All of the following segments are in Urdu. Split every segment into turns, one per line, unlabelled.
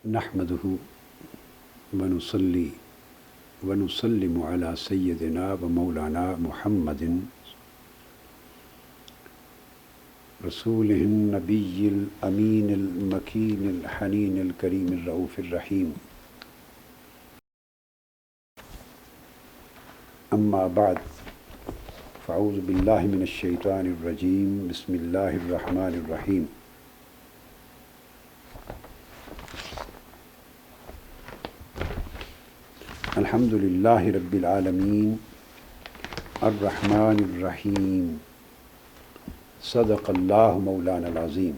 نحمده ونصلي ونسلم على سيدنا ومولانا محمد رسوله النبي الأمين المكين الحنين الكريم الرؤوف الرحيم. أما بعد فأعوذ بالله من الشيطان الرجيم. بسم الله الرحمن الرحيم. الحمد لله رب العالمين الرحمن الرحيم. صدق الله مولانا العظيم.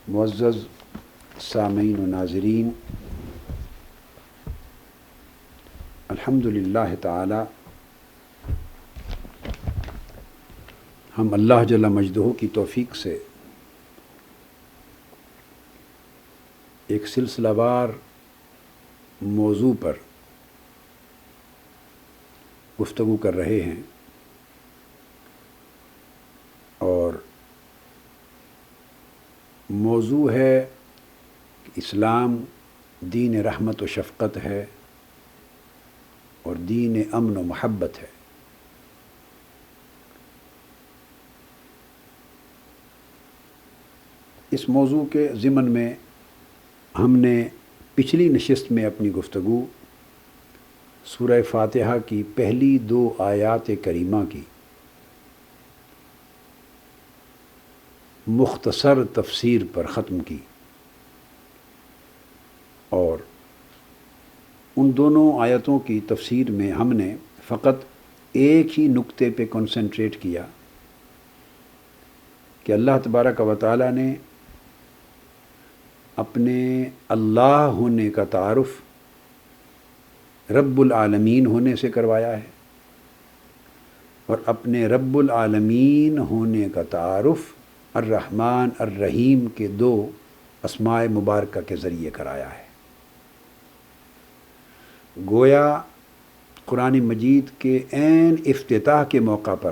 معزز سامعین و ناظرین، الحمد للہ تعالی ہم اللہ جل مجدہ کی توفیق سے ایک سلسلہ وار موضوع پر گفتگو کر رہے ہیں، اور موضوع ہے کہ اسلام دین رحمت و شفقت ہے اور دین امن و محبت ہے۔ اس موضوع کے ضمن میں ہم نے پچھلی نشست میں اپنی گفتگو سورہ فاتحہ کی پہلی 2 آیات کریمہ کی مختصر تفسیر پر ختم کی، اور ان دونوں آیتوں کی تفسیر میں ہم نے فقط ایک ہی نقطے پہ کنسنٹریٹ کیا کہ اللہ تبارک و تعالی نے اپنے اللہ ہونے کا تعارف رب العالمین ہونے سے کروایا ہے، اور اپنے رب العالمین ہونے کا تعارف الرحمن الرحیم کے 2 اسماء مبارکہ کے ذریعے کرایا ہے۔ گویا قرآن مجید کے عین افتتاح کے موقع پر،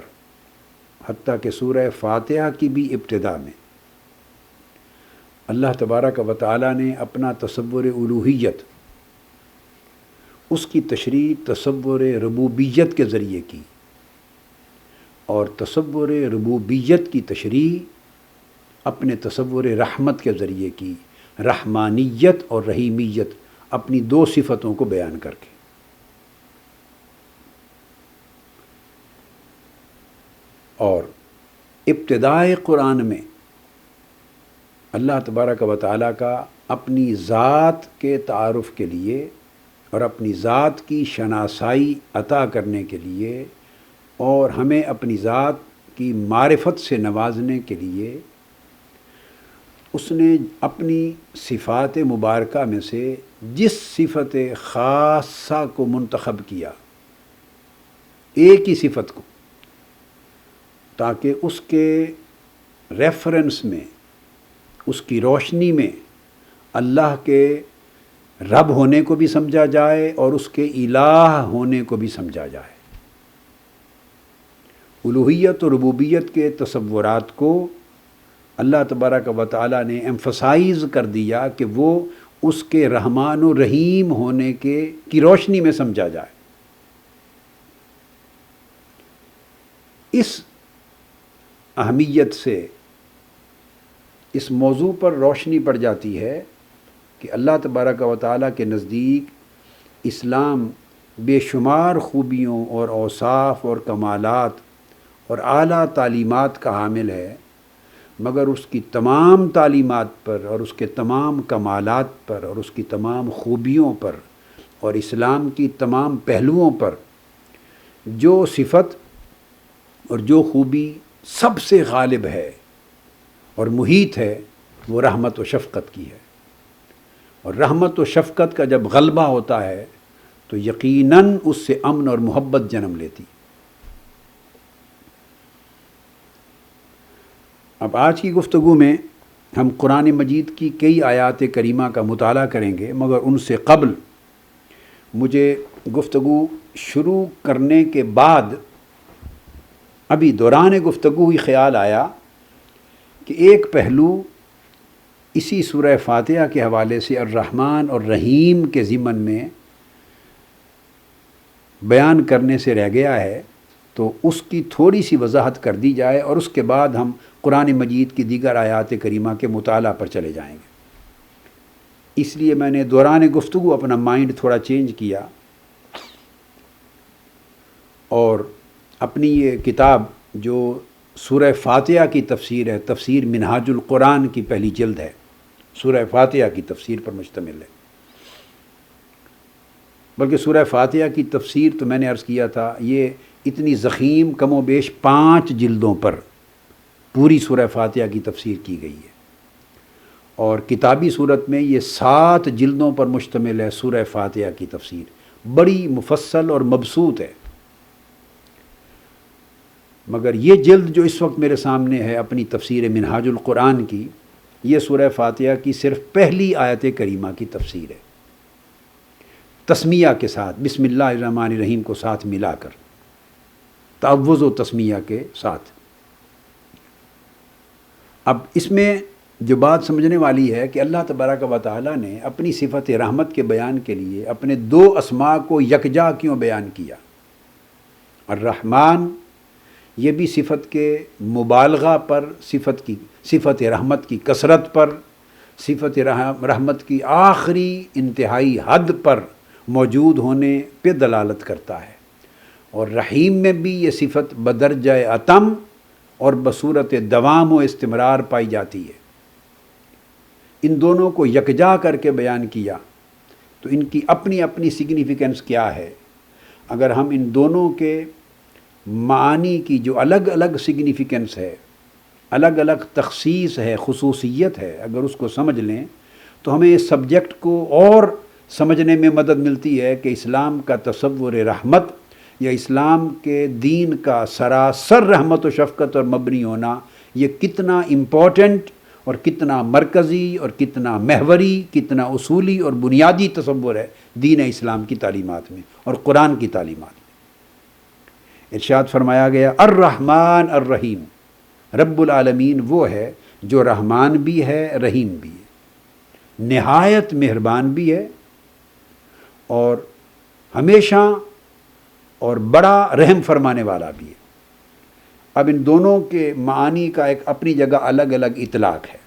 حتیٰ کہ سورہ فاتحہ کی بھی ابتدا میں، اللہ تبارک و تعالی نے اپنا تصور الوہیت، اس کی تشریح تصور ربوبیت کے ذریعے کی، اور تصور ربوبیت کی تشریح اپنے تصور رحمت کے ذریعے کی، رحمانیت اور رحیمیت، اپنی 2 صفتوں کو بیان کر کے۔ اور ابتدائے قرآن میں اللہ تبارک و تعالیٰ کا اپنی ذات کے تعارف کے لیے اور اپنی ذات کی شناسائی عطا کرنے کے لیے اور ہمیں اپنی ذات کی معرفت سے نوازنے کے لیے اس نے اپنی صفات مبارکہ میں سے جس صفت خاصہ کو منتخب کیا، ایک ہی صفت کو، تاکہ اس کے ریفرنس میں، اس کی روشنی میں اللہ کے رب ہونے کو بھی سمجھا جائے اور اس کے الہ ہونے کو بھی سمجھا جائے۔ الوہیت اور ربوبیت کے تصورات کو اللہ تبارک و تعالیٰ نے ایمفسائز کر دیا کہ وہ اس کے رحمان و رحیم ہونے کی روشنی میں سمجھا جائے۔ اس اہمیت سے اس موضوع پر روشنی پڑ جاتی ہے کہ اللہ تبارک و تعالیٰ کے نزدیک اسلام بے شمار خوبیوں اور اوصاف اور کمالات اور اعلیٰ تعلیمات کا حامل ہے، مگر اس کی تمام تعلیمات پر اور اس کے تمام کمالات پر اور اس کی تمام خوبیوں پر اور اسلام کی تمام پہلوؤں پر جو صفت اور جو خوبی سب سے غالب ہے اور محیط ہے، وہ رحمت و شفقت کی ہے۔ اور رحمت و شفقت کا جب غلبہ ہوتا ہے تو یقیناً اس سے امن اور محبت جنم لیتی۔ اب آج کی گفتگو میں ہم قرآن مجید کی کئی آیات کریمہ کا مطالعہ کریں گے، مگر ان سے قبل مجھے گفتگو شروع کرنے کے بعد ابھی دوران گفتگو ہی خیال آیا کہ ایک پہلو اسی سورہ فاتحہ کے حوالے سے الرحمن اور رحیم کے ضمن میں بیان کرنے سے رہ گیا ہے، تو اس کی تھوڑی سی وضاحت کر دی جائے اور اس کے بعد ہم قرآن مجید کی دیگر آیات کریمہ کے مطالعہ پر چلے جائیں گے۔ اس لیے میں نے دوران گفتگو اپنا مائنڈ تھوڑا چینج کیا اور اپنی یہ کتاب جو سورہ فاتحہ کی تفسیر ہے، تفسیر منہاج القرآن کی پہلی جلد ہے، سورہ فاتحہ کی تفسیر پر مشتمل ہے۔ بلکہ سورہ فاتحہ کی تفسیر تو میں نے عرض کیا تھا یہ اتنی ضخیم کم و بیش 5 جلدوں پر پوری سورہ فاتحہ کی تفسیر کی گئی ہے، اور کتابی صورت میں یہ 7 جلدوں پر مشتمل ہے سورہ فاتحہ کی تفسیر، بڑی مفصل اور مبسوط ہے۔ مگر یہ جلد جو اس وقت میرے سامنے ہے اپنی تفسیر منہاج القرآن کی، یہ سورہ فاتحہ کی صرف پہلی آیت کریمہ کی تفسیر ہے، تسمیہ کے ساتھ، بسم اللہ الرحمن الرحیم کو ساتھ ملا کر، تعوذ و تسمیہ کے ساتھ۔ اب اس میں جو بات سمجھنے والی ہے کہ اللہ تبارک و تعالیٰ نے اپنی صفت رحمت کے بیان کے لیے اپنے 2 اسماء کو یکجا کیوں بیان کیا۔ الرحمن یہ بھی صفت کے مبالغہ پر، صفت رحمت کی کثرت پر، صفت رحمت کی آخری انتہائی حد پر موجود ہونے پہ دلالت کرتا ہے، اور رحیم میں بھی یہ صفت بدرجہ اتم اور بصورت دوام و استمرار پائی جاتی ہے۔ ان دونوں کو یکجا کر کے بیان کیا تو ان کی اپنی اپنی سگنیفیکنس کیا ہے۔ اگر ہم ان دونوں کے معانی کی جو الگ الگ سگنیفیکنس ہے، الگ الگ تخصیص ہے، خصوصیت ہے، اگر اس کو سمجھ لیں تو ہمیں اس سبجیکٹ کو اور سمجھنے میں مدد ملتی ہے کہ اسلام کا تصور رحمت یا اسلام کے دین کا سراسر رحمت و شفقت اور مبنی ہونا یہ کتنا امپورٹنٹ اور کتنا مرکزی اور کتنا محوری، کتنا اصولی اور بنیادی تصور ہے دین اسلام کی تعلیمات میں اور قرآن کی تعلیمات میں۔ ارشاد فرمایا گیا الرحمن الرحیم، رب العالمین وہ ہے جو رحمان بھی ہے، رحیم بھی ہے، نہایت مہربان بھی ہے اور ہمیشہ اور بڑا رحم فرمانے والا بھی ہے۔ اب ان دونوں کے معانی کا ایک اپنی جگہ الگ الگ اطلاق ہے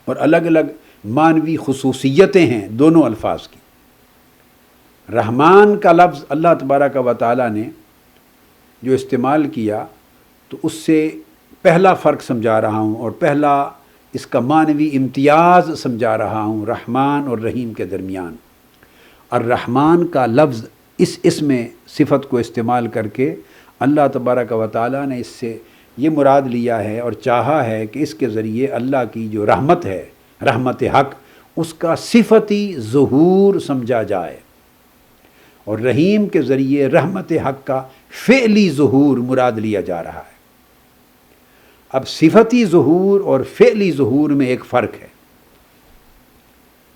اور الگ الگ معنوی خصوصیتیں ہیں دونوں الفاظ کی۔ رحمان کا لفظ اللہ تبارک و تعالیٰ نے جو استعمال کیا تو اس سے پہلا فرق سمجھا رہا ہوں اور پہلا اس کا معنوی امتیاز سمجھا رہا ہوں رحمان اور رحیم کے درمیان۔ الرحمن کا لفظ اس اسم صفت کو استعمال کر کے اللہ تبارک و تعالیٰ نے اس سے یہ مراد لیا ہے اور چاہا ہے کہ اس کے ذریعے اللہ کی جو رحمت ہے، رحمت حق، اس کا صفتی ظہور سمجھا جائے، اور رحیم کے ذریعے رحمت حق کا فعلی ظہور مراد لیا جا رہا ہے۔ اب صفتی ظہور اور فعلی ظہور میں ایک فرق ہے۔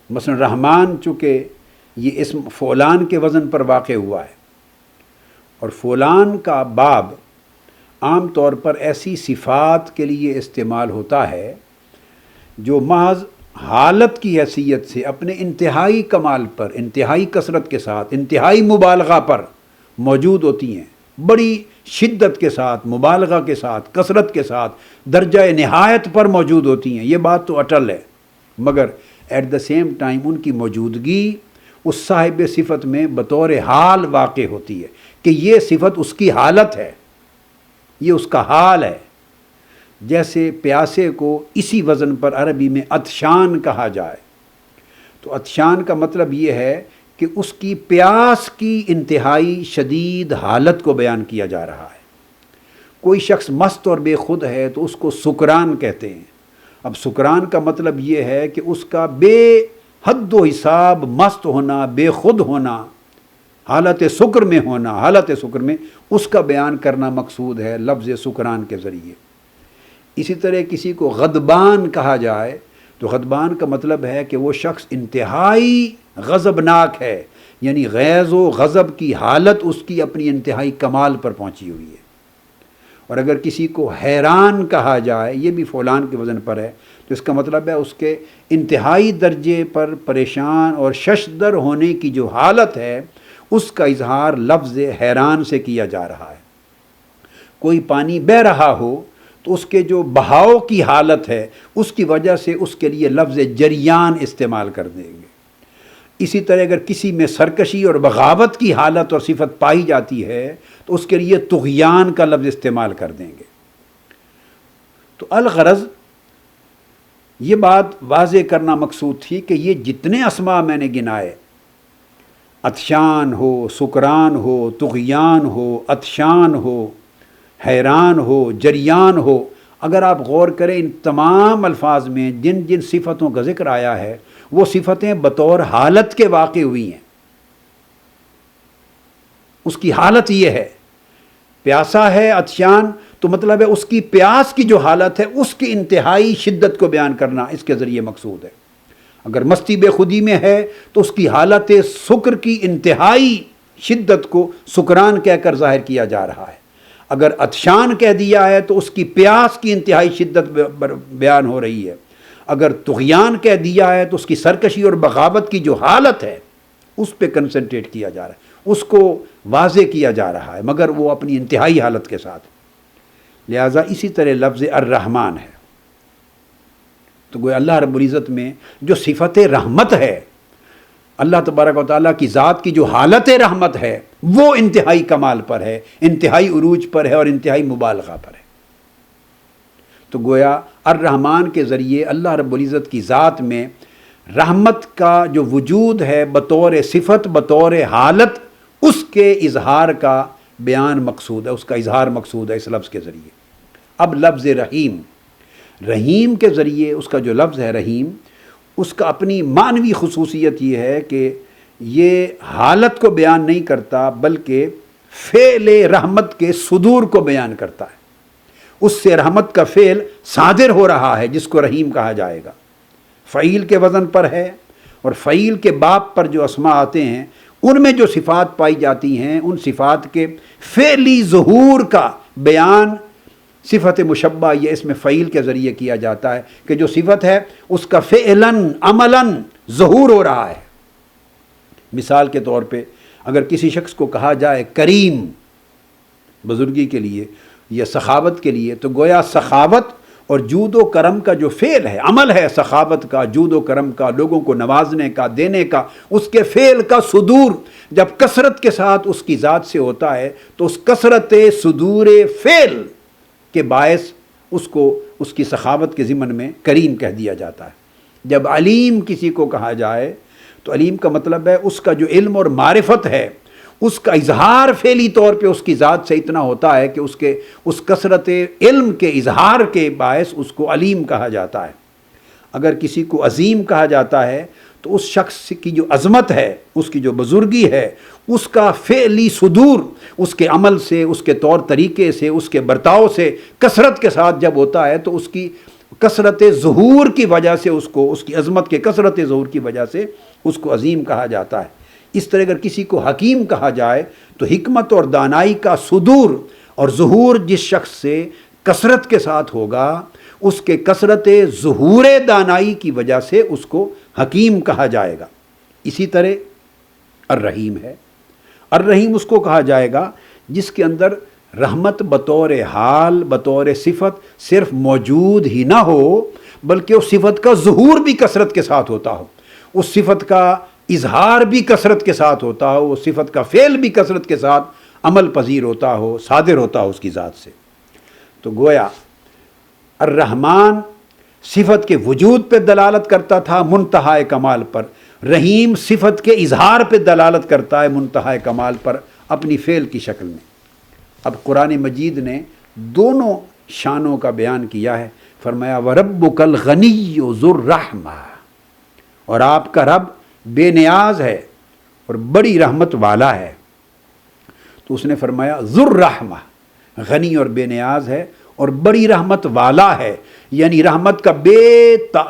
مثلا رحمان چونکہ یہ اسم فعلان کے وزن پر واقع ہوا ہے، اور فعلان کا باب عام طور پر ایسی صفات کے لیے استعمال ہوتا ہے جو محض حالت کی حیثیت سے اپنے انتہائی کمال پر، انتہائی کثرت کے ساتھ، انتہائی مبالغہ پر موجود ہوتی ہیں، بڑی شدت کے ساتھ، مبالغہ کے ساتھ، کثرت کے ساتھ، درجہ نہایت پر موجود ہوتی ہیں۔ یہ بات تو اٹل ہے، مگر ایٹ دا سیم ٹائم ان کی موجودگی اس صاحب صفت میں بطور حال واقع ہوتی ہے کہ یہ صفت اس کی حالت ہے، یہ اس کا حال ہے۔ جیسے پیاسے کو اسی وزن پر عربی میں عطشان کہا جائے، تو عطشان کا مطلب یہ ہے کہ اس کی پیاس کی انتہائی شدید حالت کو بیان کیا جا رہا ہے۔ کوئی شخص مست اور بے خود ہے تو اس کو سکران کہتے ہیں۔ اب سکران کا مطلب یہ ہے کہ اس کا بے حد و حساب مست ہونا، بے خود ہونا، حالت سکر میں ہونا، حالت سکر میں اس کا بیان کرنا مقصود ہے لفظ سکران کے ذریعے۔ اسی طرح کسی کو غضبان کہا جائے تو غضبان کا مطلب ہے کہ وہ شخص انتہائی غضبناک ہے، یعنی غیظ و غضب کی حالت اس کی اپنی انتہائی کمال پر پہنچی ہوئی ہے۔ اور اگر کسی کو حیران کہا جائے، یہ بھی فعلان کے وزن پر ہے، تو اس کا مطلب ہے اس کے انتہائی درجے پر پریشان اور ششدر ہونے کی جو حالت ہے اس کا اظہار لفظ حیران سے کیا جا رہا ہے۔ کوئی پانی بہہ رہا ہو تو اس کے جو بہاؤ کی حالت ہے اس کی وجہ سے اس کے لیے لفظ جریان استعمال کر دیں گے۔ اسی طرح اگر کسی میں سرکشی اور بغاوت کی حالت اور صفت پائی جاتی ہے تو اس کے لیے طغیان کا لفظ استعمال کر دیں گے۔ تو الغرض یہ بات واضح کرنا مقصود تھی کہ یہ جتنے اسماء میں نے گنائے، عطشان ہو، سکران ہو، طغیان ہو، عطشان ہو، حیران ہو، جریان ہو، اگر آپ غور کریں ان تمام الفاظ میں جن جن صفتوں کا ذکر آیا ہے وہ صفتیں بطور حالت کے واقع ہوئی ہیں۔ اس کی حالت یہ ہے، پیاسا ہے، عطشان، تو مطلب ہے اس کی پیاس کی جو حالت ہے اس کی انتہائی شدت کو بیان کرنا اس کے ذریعے مقصود ہے۔ اگر مستی بے خودی میں ہے تو اس کی حالت سکر کی انتہائی شدت کو سکران کہہ کر ظاہر کیا جا رہا ہے۔ اگر عطشان کہہ دیا ہے تو اس کی پیاس کی انتہائی شدت بیان ہو رہی ہے۔ اگر طغیان کہہ دیا ہے تو اس کی سرکشی اور بغاوت کی جو حالت ہے اس پہ کنسنٹریٹ کیا جا رہا ہے، اس کو واضح کیا جا رہا ہے، مگر وہ اپنی انتہائی حالت کے ساتھ۔ لہٰذا اسی طرح لفظ الرحمن ہے، تو گویا اللہ رب العزت میں جو صفت رحمت ہے، اللہ تبارک و تعالیٰ کی ذات کی جو حالت رحمت ہے وہ انتہائی کمال پر ہے، انتہائی عروج پر ہے اور انتہائی مبالغہ پر ہے۔ تو گویا الرحمن کے ذریعے اللہ رب العزت کی ذات میں رحمت کا جو وجود ہے بطور صفت، بطور حالت، اس کے اظہار کا بیان مقصود ہے، اس کا اظہار مقصود ہے اس لفظ کے ذریعے۔ اب لفظ رحیم، رحیم کے ذریعے اس کا جو لفظ ہے رحیم، اس کا اپنی معنوی خصوصیت یہ ہے کہ یہ حالت کو بیان نہیں کرتا بلکہ فعل رحمت کے صدور کو بیان کرتا ہے۔ اس سے رحمت کا فعل صادر ہو رہا ہے جس کو رحیم کہا جائے گا، فعیل کے وزن پر ہے، اور فعیل کے باب پر جو اسماء آتے ہیں ان میں جو صفات پائی جاتی ہیں ان صفات کے فعلی ظہور کا بیان صفت مشبہ یہ اسم فعیل کے ذریعے کیا جاتا ہے کہ جو صفت ہے اس کا فعلاً عملاً ظہور ہو رہا ہے۔ مثال کے طور پہ اگر کسی شخص کو کہا جائے کریم بزرگی کے لیے یا سخاوت کے لیے، تو گویا سخاوت اور جود و کرم کا جو فعل ہے، عمل ہے سخاوت کا، جود و کرم کا، لوگوں کو نوازنے کا، دینے کا، اس کے فعل کا صدور جب کثرت کے ساتھ اس کی ذات سے ہوتا ہے تو اس کثرت صدور فعل کے باعث اس کو اس کی سخاوت کے ضمن میں کریم کہہ دیا جاتا ہے۔ جب علیم کسی کو کہا جائے تو علیم کا مطلب ہے اس کا جو علم اور معرفت ہے اس کا اظہار فعلی طور پہ اس کی ذات سے اتنا ہوتا ہے کہ اس کثرت علم کے اظہار کے باعث اس کو علیم کہا جاتا ہے۔ اگر کسی کو عظیم کہا جاتا ہے تو اس شخص کی جو عظمت ہے، اس کی جو بزرگی ہے، اس کا فعلی صدور اس کے عمل سے، اس کے طور طریقے سے، اس کے برتاؤ سے کثرت کے ساتھ جب ہوتا ہے تو اس کی کثرت ظہور کی وجہ سے اس کی عظمت کے کثرت ظہور کی وجہ سے اس کو عظیم کہا جاتا ہے۔ اس طرح اگر کسی کو حکیم کہا جائے تو حکمت اور دانائی کا صدور اور ظہور جس شخص سے کثرت کے ساتھ ہوگا اس کے کثرت ظہور دانائی کی وجہ سے اس کو حکیم کہا جائے گا۔ اسی طرح الرحیم ہے، الرحیم اس کو کہا جائے گا جس کے اندر رحمت بطور حال، بطور صفت صرف موجود ہی نہ ہو بلکہ اس صفت کا ظہور بھی کثرت کے ساتھ ہوتا ہو، اس صفت کا اظہار بھی کثرت کے ساتھ ہوتا ہو، اس صفت کا فعل بھی کثرت کے ساتھ عمل پذیر ہوتا ہو، صادر ہوتا ہو اس کی ذات سے۔ تو گویا الرحمن صفت کے وجود پہ دلالت کرتا تھا منتہا کمال پر، رحیم صفت کے اظہار پہ دلالت کرتا ہے منتہا کمال پر اپنی فعل کی شکل میں۔ اب قرآن مجید نے دونوں شانوں کا بیان کیا ہے، فرمایا وَرَبُّكَ الْغَنِيُّ ذُو الرَّحْمَةِ، اور آپ کا رب بے نیاز ہے اور بڑی رحمت والا ہے۔ تو اس نے فرمایا ذو الرحمہ، غنی اور بے نیاز ہے اور بڑی رحمت والا ہے، یعنی رحمت کا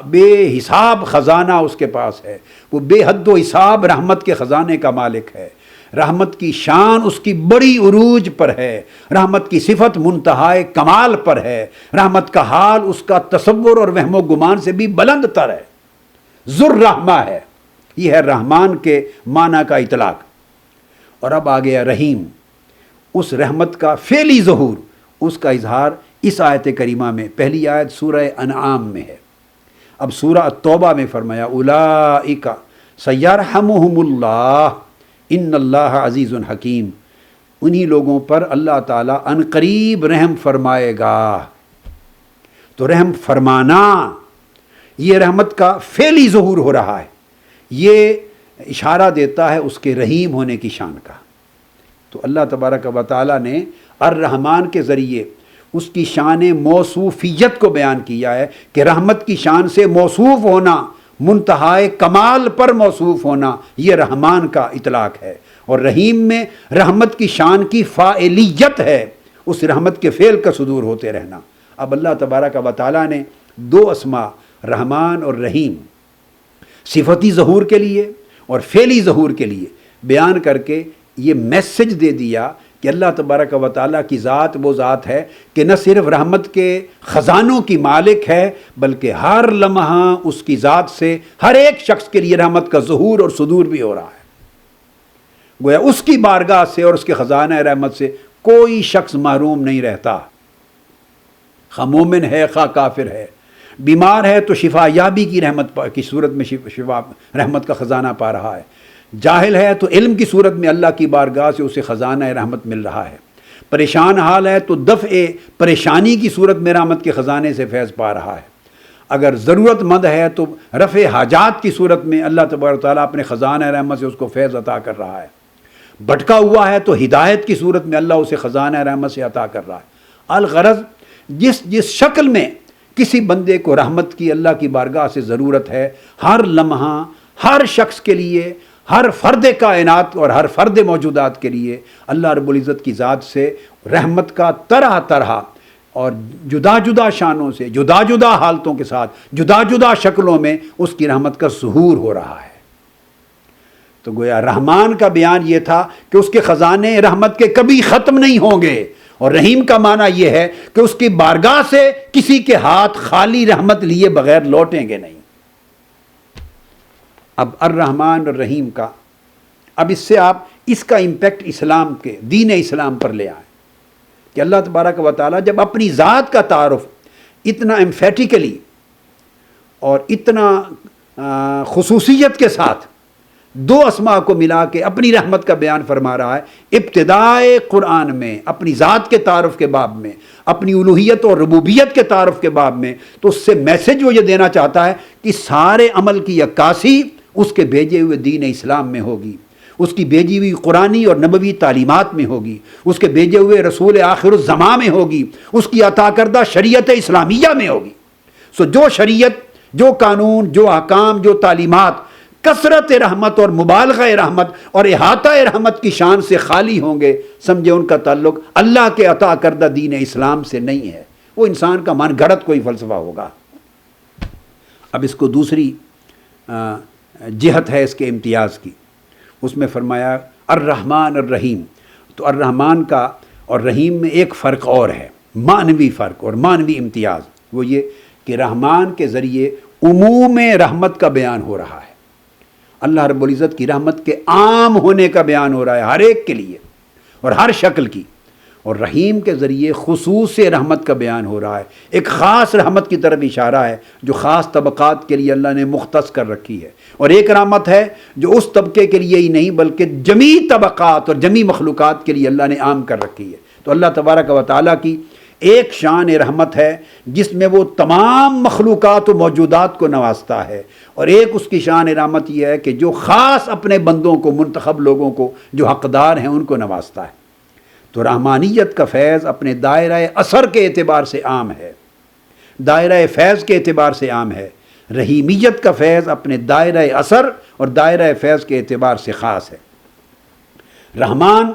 بے حساب خزانہ اس کے پاس ہے، وہ بے حد و حساب رحمت کے خزانے کا مالک ہے۔ رحمت کی شان اس کی بڑی عروج پر ہے، رحمت کی صفت منتہائے کمال پر ہے، رحمت کا حال اس کا تصور اور وہم و گمان سے بھی بلند تر ہے، ذو الرحمہ ہے۔ یہ ہے رحمان کے معنی کا اطلاق۔ اور اب آ گیا رحیم، اس رحمت کا فعلی ظہور، اس کا اظہار اس آیت کریمہ میں، پہلی آیت سورہ انعام میں ہے۔ اب سورہ التوبہ میں فرمایا اولئک سیرحمہم اللہ ان اللہ عزیز حکیم، انہی لوگوں پر اللہ تعالیٰ عنقریب رحم فرمائے گا۔ تو رحم فرمانا، یہ رحمت کا فعلی ظہور ہو رہا ہے، یہ اشارہ دیتا ہے اس کے رحیم ہونے کی شان کا۔ تو اللہ تبارک و تعالیٰ نے الرحمن کے ذریعے اس کی شان موصوفیت کو بیان کیا ہے کہ رحمت کی شان سے موصوف ہونا، منتہائے کمال پر موصوف ہونا، یہ رحمان کا اطلاق ہے۔ اور رحیم میں رحمت کی شان کی فاعلیت ہے، اس رحمت کے فعل کا صدور ہوتے رہنا۔ اب اللہ تبارک و تعالیٰ نے دو اسما رحمان اور رحیم صفتی ظہور کے لیے اور فعلی ظہور کے لیے بیان کر کے یہ میسج دے دیا کہ اللہ تبارک و تعالیٰ کی ذات وہ ذات ہے کہ نہ صرف رحمت کے خزانوں کی مالک ہے، بلکہ ہر لمحہ اس کی ذات سے ہر ایک شخص کے لیے رحمت کا ظہور اور صدور بھی ہو رہا ہے۔ گویا اس کی بارگاہ سے اور اس کے خزانہ رحمت سے کوئی شخص محروم نہیں رہتا، خواہ مومن ہے خواہ کافر ہے، بیمار ہے تو شفا یابی کی رحمت کی صورت میں شفا رحمت کا خزانہ پا رہا ہے، جاہل ہے تو علم کی صورت میں اللہ کی بارگاہ سے اسے خزانہ رحمت مل رہا ہے، پریشان حال ہے تو دفع پریشانی کی صورت میں رحمت کے خزانے سے فیض پا رہا ہے، اگر ضرورت مند ہے تو رفع حاجات کی صورت میں اللہ تبارک و تعالیٰ اپنے خزانہ رحمت سے اس کو فیض عطا کر رہا ہے، بھٹکا ہوا ہے تو ہدایت کی صورت میں اللہ اسے خزانہ رحمت سے عطا کر رہا ہے۔ الغرض جس شکل میں کسی بندے کو رحمت کی اللہ کی بارگاہ سے ضرورت ہے، ہر لمحہ ہر شخص کے لیے، ہر فرد کائنات اور ہر فرد موجودات کے لیے اللہ رب العزت کی ذات سے رحمت کا طرح طرح اور جدا جدا شانوں سے، جدا جدا حالتوں کے ساتھ، جدا جدا شکلوں میں اس کی رحمت کا ظہور ہو رہا ہے۔ تو گویا رحمان کا بیان یہ تھا کہ اس کے خزانے رحمت کے کبھی ختم نہیں ہوں گے، اور رحیم کا معنی یہ ہے کہ اس کی بارگاہ سے کسی کے ہاتھ خالی رحمت لیے بغیر لوٹیں گے نہیں۔ اب الرحمن اور رحیم کا، اب اس سے آپ اس کا امپیکٹ اسلام کے، دین اسلام پر لے آئیں کہ اللہ تبارک و تعالیٰ جب اپنی ذات کا تعارف اتنا ایمفیٹیکلی اور اتنا خصوصیت کے ساتھ دو اسماء کو ملا کے اپنی رحمت کا بیان فرما رہا ہے ابتدائے قرآن میں، اپنی ذات کے تعارف کے باب میں، اپنی الوہیت اور ربوبیت کے تعارف کے باب میں، تو اس سے میسج وہ یہ دینا چاہتا ہے کہ سارے عمل کی عکاسی اس کے بھیجے ہوئے دین اسلام میں ہوگی، اس کی بھیجی ہوئی قرآنی اور نبوی تعلیمات میں ہوگی، اس کے بھیجے ہوئے رسول آخر الزمان میں ہوگی، اس کی عطا کردہ شریعت اسلامیہ میں ہوگی۔ جو شریعت، جو قانون، جو احکام، جو تعلیمات کثرت رحمت اور مبالغہ رحمت اور احاطہ رحمت کی شان سے خالی ہوں گے، سمجھے ان کا تعلق اللہ کے عطا کردہ دین اسلام سے نہیں ہے، وہ انسان کا من گھڑت کوئی فلسفہ ہوگا۔ اب اس کو دوسری جہت ہے اس کے امتیاز کی، اس میں فرمایا الرحمن الرحیم۔ تو الرحمن کا اور رحیم میں ایک فرق اور ہے، معنوی فرق اور معنوی امتیاز، وہ یہ کہ رحمان کے ذریعے عموم رحمت کا بیان ہو رہا ہے، اللہ رب العزت کی رحمت کے عام ہونے کا بیان ہو رہا ہے ہر ایک کے لیے اور ہر شکل کی، اور رحیم کے ذریعے خصوص رحمت کا بیان ہو رہا ہے، ایک خاص رحمت کی طرف اشارہ ہے جو خاص طبقات کے لیے اللہ نے مختص کر رکھی ہے، اور ایک رحمت ہے جو اس طبقے کے لیے ہی نہیں بلکہ جمیع طبقات اور جمیع مخلوقات کے لیے اللہ نے عام کر رکھی ہے۔ تو اللہ تبارک و تعالیٰ کی ایک شان رحمت ہے جس میں وہ تمام مخلوقات و موجودات کو نوازتا ہے، اور ایک اس کی شان رحمت یہ ہے کہ جو خاص اپنے بندوں کو، منتخب لوگوں کو جو حقدار ہیں ان کو نوازتا ہے۔ تو رحمانیت کا فیض اپنے دائرہ اثر کے اعتبار سے عام ہے، دائرہ فیض کے اعتبار سے عام ہے، رحیمیت کا فیض اپنے دائرہ اثر اور دائرہ فیض کے اعتبار سے خاص ہے۔ رحمان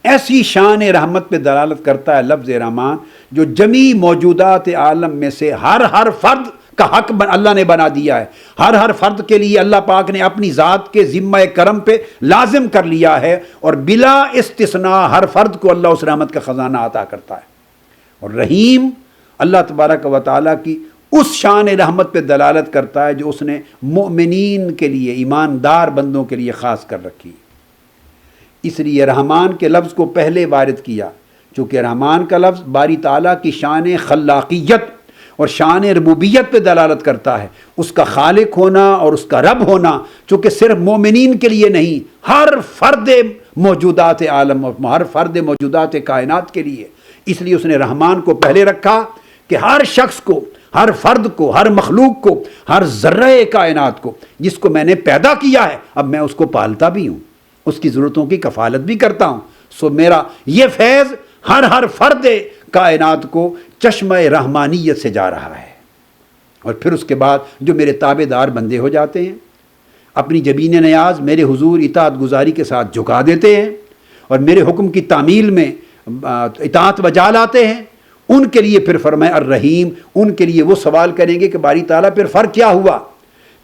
ایسی شان رحمت پہ دلالت کرتا ہے لفظ رحمان جو جمیع موجودات عالم میں سے ہر فرد کا حق اللہ نے بنا دیا ہے، ہر فرد کے لیے اللہ پاک نے اپنی ذات کے ذمہ کرم پہ لازم کر لیا ہے، اور بلا استثناء ہر فرد کو اللہ اس رحمت کا خزانہ عطا کرتا ہے۔ اور رحیم اللہ تبارک و تعالیٰ کی اس شان رحمت پہ دلالت کرتا ہے جو اس نے مؤمنین کے لیے، ایماندار بندوں کے لیے خاص کر رکھی۔ اس لیے رحمان کے لفظ کو پہلے وارد کیا، چونکہ رحمان کا لفظ باری تعالیٰ کی شان خلاقیت اور شان ربوبیت پہ دلالت کرتا ہے، اس کا خالق ہونا اور اس کا رب ہونا، چونکہ صرف مومنین کے لیے نہیں، ہر فرد موجودات عالم اور ہر فرد موجودات کائنات کے لیے۔ اس لیے اس نے رحمان کو پہلے رکھا کہ ہر شخص کو، ہر فرد کو، ہر مخلوق کو، ہر ذرہ کائنات کو جس کو میں نے پیدا کیا ہے، اب میں اس کو پالتا بھی ہوں، اس کی ضرورتوں کی کفالت بھی کرتا ہوں۔ سو میرا یہ فیض ہر فرد کائنات کو چشمہ رحمانیت سے جا رہا ہے۔ اور پھر اس کے بعد جو میرے تابع دار بندے ہو جاتے ہیں، اپنی جبین نیاز میرے حضور اطاعت گزاری کے ساتھ جھکا دیتے ہیں اور میرے حکم کی تعمیل میں اطاعت بجا لاتے ہیں، ان کے لیے پھر فرمایا الرحیم، ان کے لیے وہ سوال کریں گے کہ باری تعالیٰ پھر فرق کیا ہوا؟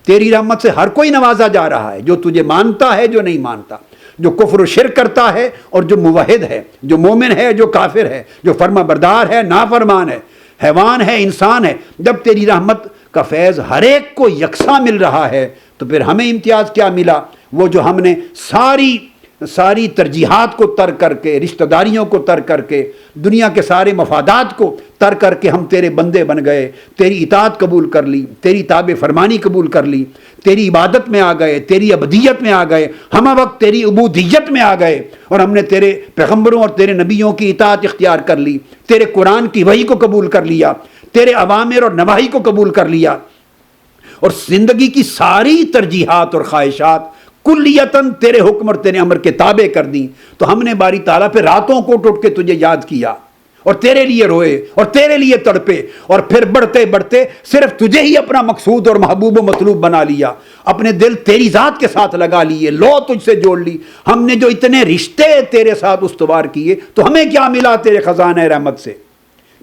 تیری رحمت سے ہر کوئی نوازا جا رہا ہے، جو تجھے مانتا ہے، جو نہیں مانتا، جو کفر و شرک کرتا ہے اور جو موحد ہے، جو مومن ہے، جو کافر ہے، جو فرما بردار ہے، نافرمان ہے، حیوان ہے، انسان ہے۔ جب تیری رحمت کا فیض ہر ایک کو یکساں مل رہا ہے تو پھر ہمیں امتیاز کیا ملا؟ وہ جو ہم نے ساری ترجیحات کو ترک کر کے، رشتہ داریوں کو ترک کر کے، دنیا کے سارے مفادات کو ترک کر کے ہم تیرے بندے بن گئے، تیری اطاعت قبول کر لی، تیری تابع فرمانی قبول کر لی، تیری عبادت میں آ گئے، تیری عبدیت میں آ گئے، ہم وقت تیری عبودیت میں آ گئے، اور ہم نے تیرے پیغمبروں اور تیرے نبیوں کی اطاعت اختیار کر لی، تیرے قرآن کی وحی کو قبول کر لیا، تیرے اوامر اور نواہی کو قبول کر لیا، اور زندگی کی ساری ترجیحات اور خواہشات کلیتاً تیرے حکم اور تیرے امر کے تابع کر دیں۔ تو ہم نے باری تعالیٰ پہ راتوں کو اٹھ کے تجھے یاد کیا اور تیرے لیے روئے اور تیرے لیے تڑپے، اور پھر بڑھتے بڑھتے صرف تجھے ہی اپنا مقصود اور محبوب و مطلوب بنا لیا، اپنے دل تیری ذات کے ساتھ لگا لیے، لو تجھ سے جوڑ لی۔ ہم نے جو اتنے رشتے تیرے ساتھ استوار کیے تو ہمیں کیا ملا تیرے خزانہ رحمت سے؟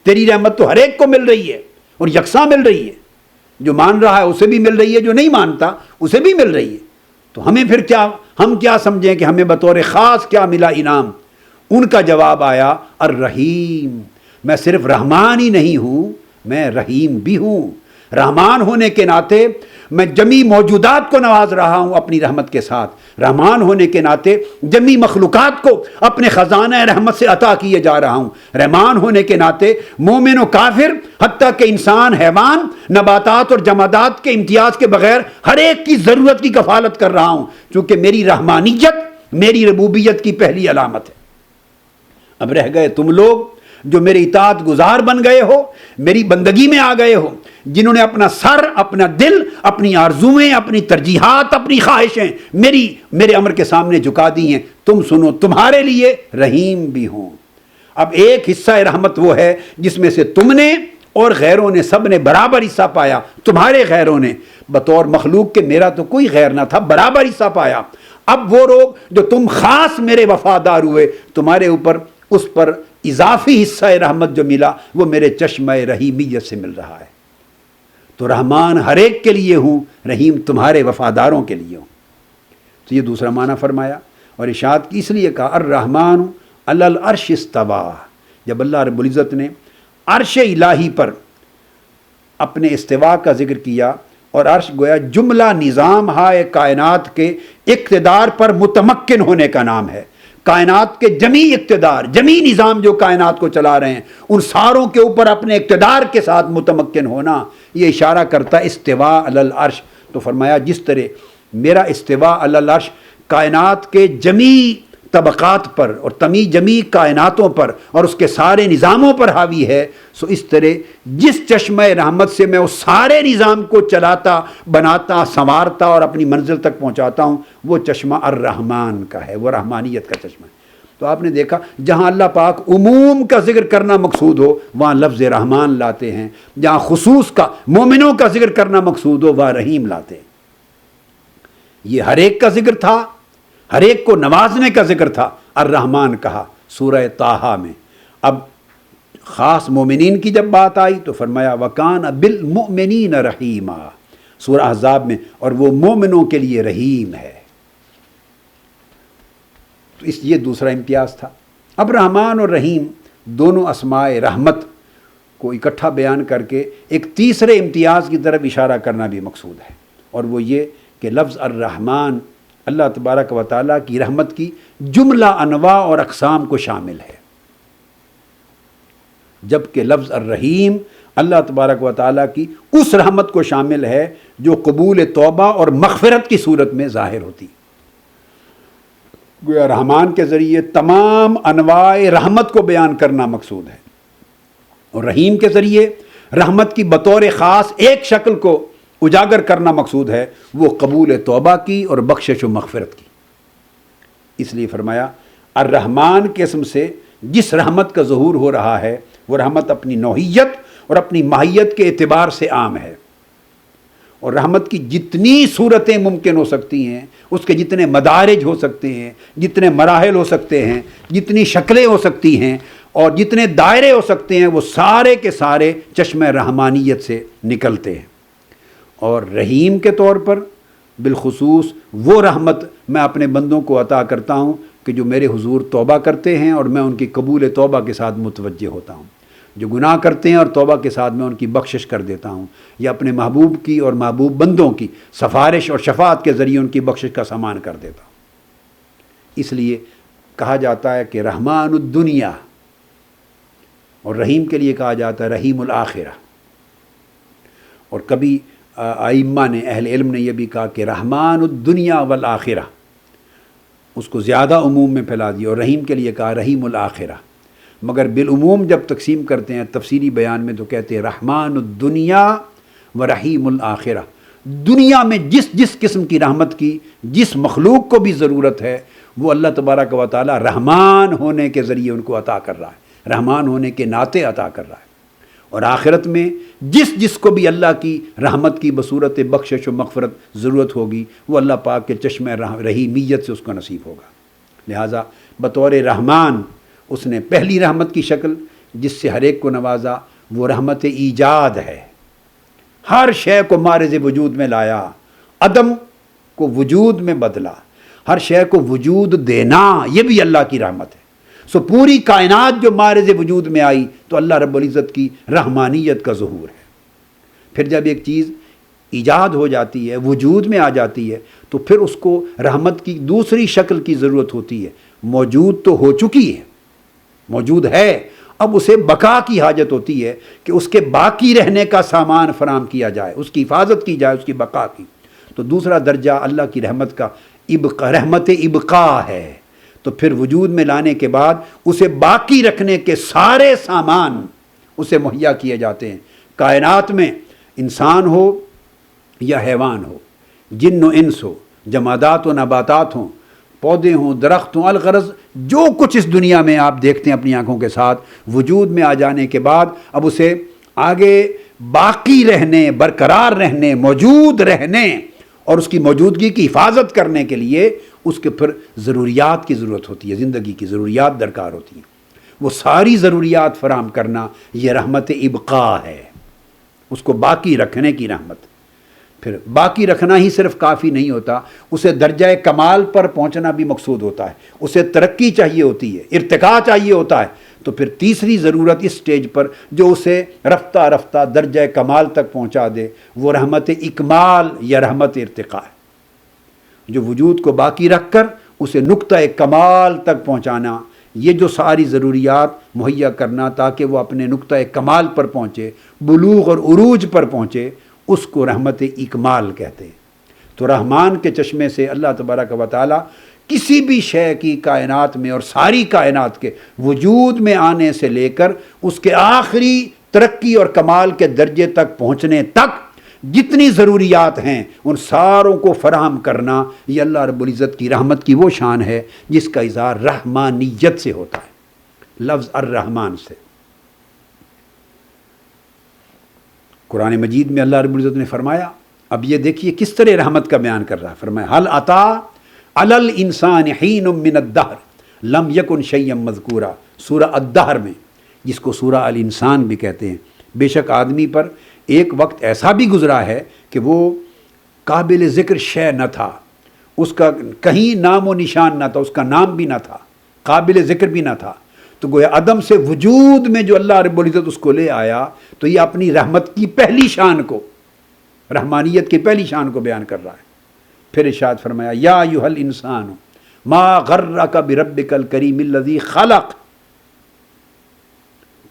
تیری رحمت تو ہر ایک کو مل رہی ہے اور یکساں مل رہی ہے، جو مان رہا ہے اسے بھی مل رہی ہے، جو نہیں مانتا اسے بھی مل رہی ہے۔ تو ہمیں پھر کیا، ہم کیا سمجھیں کہ ہمیں بطور خاص کیا ملا انعام؟ ان کا جواب آیا الرحیم، میں صرف رحمان ہی نہیں ہوں، میں رحیم بھی ہوں۔ رحمان ہونے کے ناطے میں جمی موجودات کو نواز رہا ہوں اپنی رحمت کے ساتھ، رحمان ہونے کے ناطے جمی مخلوقات کو اپنے خزانہ رحمت سے عطا کیے جا رہا ہوں، رحمان ہونے کے ناطے مومن و کافر، حتیٰ کہ انسان، حیوان، نباتات اور جمادات کے امتیاز کے بغیر ہر ایک کی ضرورت کی کفالت کر رہا ہوں، چونکہ میری رحمانیت میری ربوبیت کی پہلی علامت ہے۔ اب رہ گئے تم لوگ جو میرے اطاعت گزار بن گئے ہو، میری بندگی میں آ گئے ہو، جنہوں نے اپنا سر، اپنا دل، اپنی آرزویں، اپنی ترجیحات، اپنی خواہشیں میرے امر کے سامنے جھکا دی ہیں۔ تم سنو، تمہارے لیے رحیم بھی ہوں۔ اب ایک حصہ رحمت وہ ہے جس میں سے تم نے اور غیروں نے، سب نے برابر حصہ پایا۔ تمہارے غیروں نے بطور مخلوق کے، میرا تو کوئی غیر نہ تھا، برابر حصہ پایا۔ اب وہ لوگ جو تم خاص میرے وفادار ہوئے، تمہارے اوپر اس پر اضافی حصہ رحمت جو ملا وہ میرے چشمہ رحیمیت سے مل رہا ہے۔ تو رحمان ہر ایک کے لیے ہوں، رحیم تمہارے وفاداروں کے لیے ہوں۔ تو یہ دوسرا معنی فرمایا، اور ارشاد کی اس لیے کہا الرحمن علی العرش استویٰ، جب اللہ رب العزت نے عرش الہی پر اپنے استواء کا ذکر کیا، اور عرش گویا جملہ نظام ہائے کائنات کے اقتدار پر متمکن ہونے کا نام ہے۔ کائنات کے جمی اقتدار، جمی نظام جو کائنات کو چلا رہے ہیں، ان ساروں کے اوپر اپنے اقتدار کے ساتھ متمکن ہونا، یہ اشارہ کرتا ہے استواء علی العرش۔ تو فرمایا جس طرح میرا استواء علی العرش کائنات کے جمی طبقات پر اور جمی کائناتوں پر اور اس کے سارے نظاموں پر حاوی ہے، سو اس طرح جس چشمہ رحمت سے میں اس سارے نظام کو چلاتا، بناتا، سنوارتا اور اپنی منزل تک پہنچاتا ہوں، وہ چشمہ الرحمن کا ہے، وہ رحمانیت کا چشمہ ہے۔ تو آپ نے دیکھا جہاں اللہ پاک عموم کا ذکر کرنا مقصود ہو وہاں لفظ رحمان لاتے ہیں، جہاں خصوص کا، مومنوں کا ذکر کرنا مقصود ہو وہاں رحیم لاتے ہیں۔ یہ ہر ایک کا ذکر تھا، ہر ایک کو نوازنے کا ذکر تھا، الرحمن کہا سورہ طٰہٰ میں۔ اب خاص مومنین کی جب بات آئی تو فرمایا وَكَانَ بِالْمُؤْمِنِينَ رَحِيمًا سورہ احزاب میں، اور وہ مومنوں کے لیے رحیم ہے۔ تو یہ دوسرا امتیاز تھا۔ اب رحمان اور رحیم دونوں اسماء رحمت کو اکٹھا بیان کر کے ایک تیسرے امتیاز کی طرف اشارہ کرنا بھی مقصود ہے، اور وہ یہ کہ لفظ الرحمن اللہ تبارک و تعالیٰ کی رحمت کی جملہ انواع اور اقسام کو شامل ہے، جبکہ لفظ الرحیم اللہ تبارک و تعالیٰ کی اس رحمت کو شامل ہے جو قبول توبہ اور مغفرت کی صورت میں ظاہر ہوتی۔ گویا رحمان کے ذریعے تمام انواع رحمت کو بیان کرنا مقصود ہے، اور رحیم کے ذریعے رحمت کی بطور خاص ایک شکل کو اجاگر کرنا مقصود ہے، وہ قبول توبہ کی اور بخشش و مغفرت کی۔ اس لیے فرمایا الرحمن کے اسم سے جس رحمت کا ظہور ہو رہا ہے وہ رحمت اپنی نوعیت اور اپنی ماہیت کے اعتبار سے عام ہے، اور رحمت کی جتنی صورتیں ممکن ہو سکتی ہیں، اس کے جتنے مدارج ہو سکتے ہیں، جتنے مراحل ہو سکتے ہیں، جتنی شکلیں ہو سکتی ہیں اور جتنے دائرے ہو سکتے ہیں، وہ سارے کے سارے چشمہ رحمانیت سے نکلتے ہیں۔ اور رحیم کے طور پر بالخصوص وہ رحمت میں اپنے بندوں کو عطا کرتا ہوں کہ جو میرے حضور توبہ کرتے ہیں اور میں ان کی قبول توبہ کے ساتھ متوجہ ہوتا ہوں، جو گناہ کرتے ہیں اور توبہ کے ساتھ میں ان کی بخشش کر دیتا ہوں، یا اپنے محبوب کی اور محبوب بندوں کی سفارش اور شفاعت کے ذریعے ان کی بخشش کا سامان کر دیتا ہوں۔ اس لیے کہا جاتا ہے کہ رحمان الدنیا، اور رحیم کے لیے کہا جاتا ہے رحیم الآخرہ، اور کبھی ائمہ نے، اہل علم نے یہ بھی کہا کہ رحمان الدنیا والآخرہ، اس کو زیادہ عموم میں پھیلا دیا، اور رحیم کے لیے کہا رحیم الآخرہ، مگر بالعموم جب تقسیم کرتے ہیں تفسیری بیان میں تو کہتے ہیں رحمان الدنیا و رحیم الآخرہ، دنیا میں جس جس قسم کی رحمت کی جس مخلوق کو بھی ضرورت ہے وہ اللہ تبارک و تعالی رحمان ہونے کے ذریعے ان کو عطا کر رہا ہے، رحمان ہونے کے ناطے عطا کر رہا ہے، اور آخرت میں جس جس کو بھی اللہ کی رحمت کی بصورت بخشش و مغفرت ضرورت ہوگی وہ اللہ پاک کے چشمہ رحیمیت سے اس کو نصیب ہوگا۔ لہٰذا بطور رحمان اس نے پہلی رحمت کی شکل جس سے ہر ایک کو نوازا وہ رحمت ایجاد ہے، ہر شے کو مارز وجود میں لایا، عدم کو وجود میں بدلا، ہر شے کو وجود دینا، یہ بھی اللہ کی رحمت ہے۔ سو پوری کائنات جو مارز وجود میں آئی تو اللہ رب العزت کی رحمانیت کا ظہور ہے۔ پھر جب ایک چیز ایجاد ہو جاتی ہے، وجود میں آ جاتی ہے، تو پھر اس کو رحمت کی دوسری شکل کی ضرورت ہوتی ہے۔ موجود تو ہو چکی ہے، موجود ہے، اب اسے بقا کی حاجت ہوتی ہے کہ اس کے باقی رہنے کا سامان فراہم کیا جائے، اس کی حفاظت کی جائے، اس کی بقا کی۔ تو دوسرا درجہ اللہ کی رحمت کا رحمت ابقاء ہے، تو پھر وجود میں لانے کے بعد اسے باقی رکھنے کے سارے سامان اسے مہیا کیے جاتے ہیں۔ کائنات میں انسان ہو یا حیوان ہو، جن و انس ہو، جمادات و نباتات ہوں، پودے ہوں، درخت ہوں، الغرض جو کچھ اس دنیا میں آپ دیکھتے ہیں اپنی آنکھوں کے ساتھ، وجود میں آ جانے کے بعد اب اسے آگے باقی رہنے، برقرار رہنے، موجود رہنے اور اس کی موجودگی کی حفاظت کرنے کے لیے اس کے پھر ضروریات کی ضرورت ہوتی ہے، زندگی کی ضروریات درکار ہوتی ہیں۔ وہ ساری ضروریات فراہم کرنا یہ رحمت ابقاء ہے، اس کو باقی رکھنے کی رحمت۔ پھر باقی رکھنا ہی صرف کافی نہیں ہوتا، اسے درجہ کمال پر پہنچنا بھی مقصود ہوتا ہے، اسے ترقی چاہیے ہوتی ہے، ارتقاء چاہیے ہوتا ہے۔ تو پھر تیسری ضرورت اس سٹیج پر جو اسے رفتہ رفتہ درجہ کمال تک پہنچا دے وہ رحمت اکمال یا رحمت ارتقاء ہے، جو وجود کو باقی رکھ کر اسے نقطہ کمال تک پہنچانا، یہ جو ساری ضروریات مہیا کرنا تاکہ وہ اپنے نقطہ کمال پر پہنچے، بلوغ اور عروج پر پہنچے، اس کو رحمت اکمال کہتے ہیں۔ تو رحمان کے چشمے سے اللہ تبارک و تعالی کسی بھی شے کی کائنات میں اور ساری کائنات کے وجود میں آنے سے لے کر اس کے آخری ترقی اور کمال کے درجے تک پہنچنے تک جتنی ضروریات ہیں ان ساروں کو فراہم کرنا، یہ اللہ رب العزت کی رحمت کی وہ شان ہے جس کا اظہار رحمانیت سے ہوتا ہے، لفظ الرحمن سے۔ قرآن مجید میں اللہ رب العزت نے فرمایا، اب یہ دیکھیے کس طرح رحمت کا بیان کر رہا ہے، فرمایا حل عطا علی الانسان حین من الدہر لم یکن شیئا مذکورا، سورہ الدہر میں جس کو سورہ الانسان بھی کہتے ہیں۔ بے شک آدمی پر ایک وقت ایسا بھی گزرا ہے کہ وہ قابل ذکر شے نہ تھا، اس کا کہیں نام و نشان نہ تھا، اس کا نام بھی نہ تھا، قابل ذکر بھی نہ تھا۔ تو گویا عدم سے وجود میں جو اللہ رب العزت اس کو لے آیا، تو یہ اپنی رحمت کی پہلی شان کو، رحمانیت کی پہلی شان کو بیان کر رہا ہے۔ پھر ارشاد فرمایا یا ایھا الانسان ما غرک بربک الکریم الذی خلق،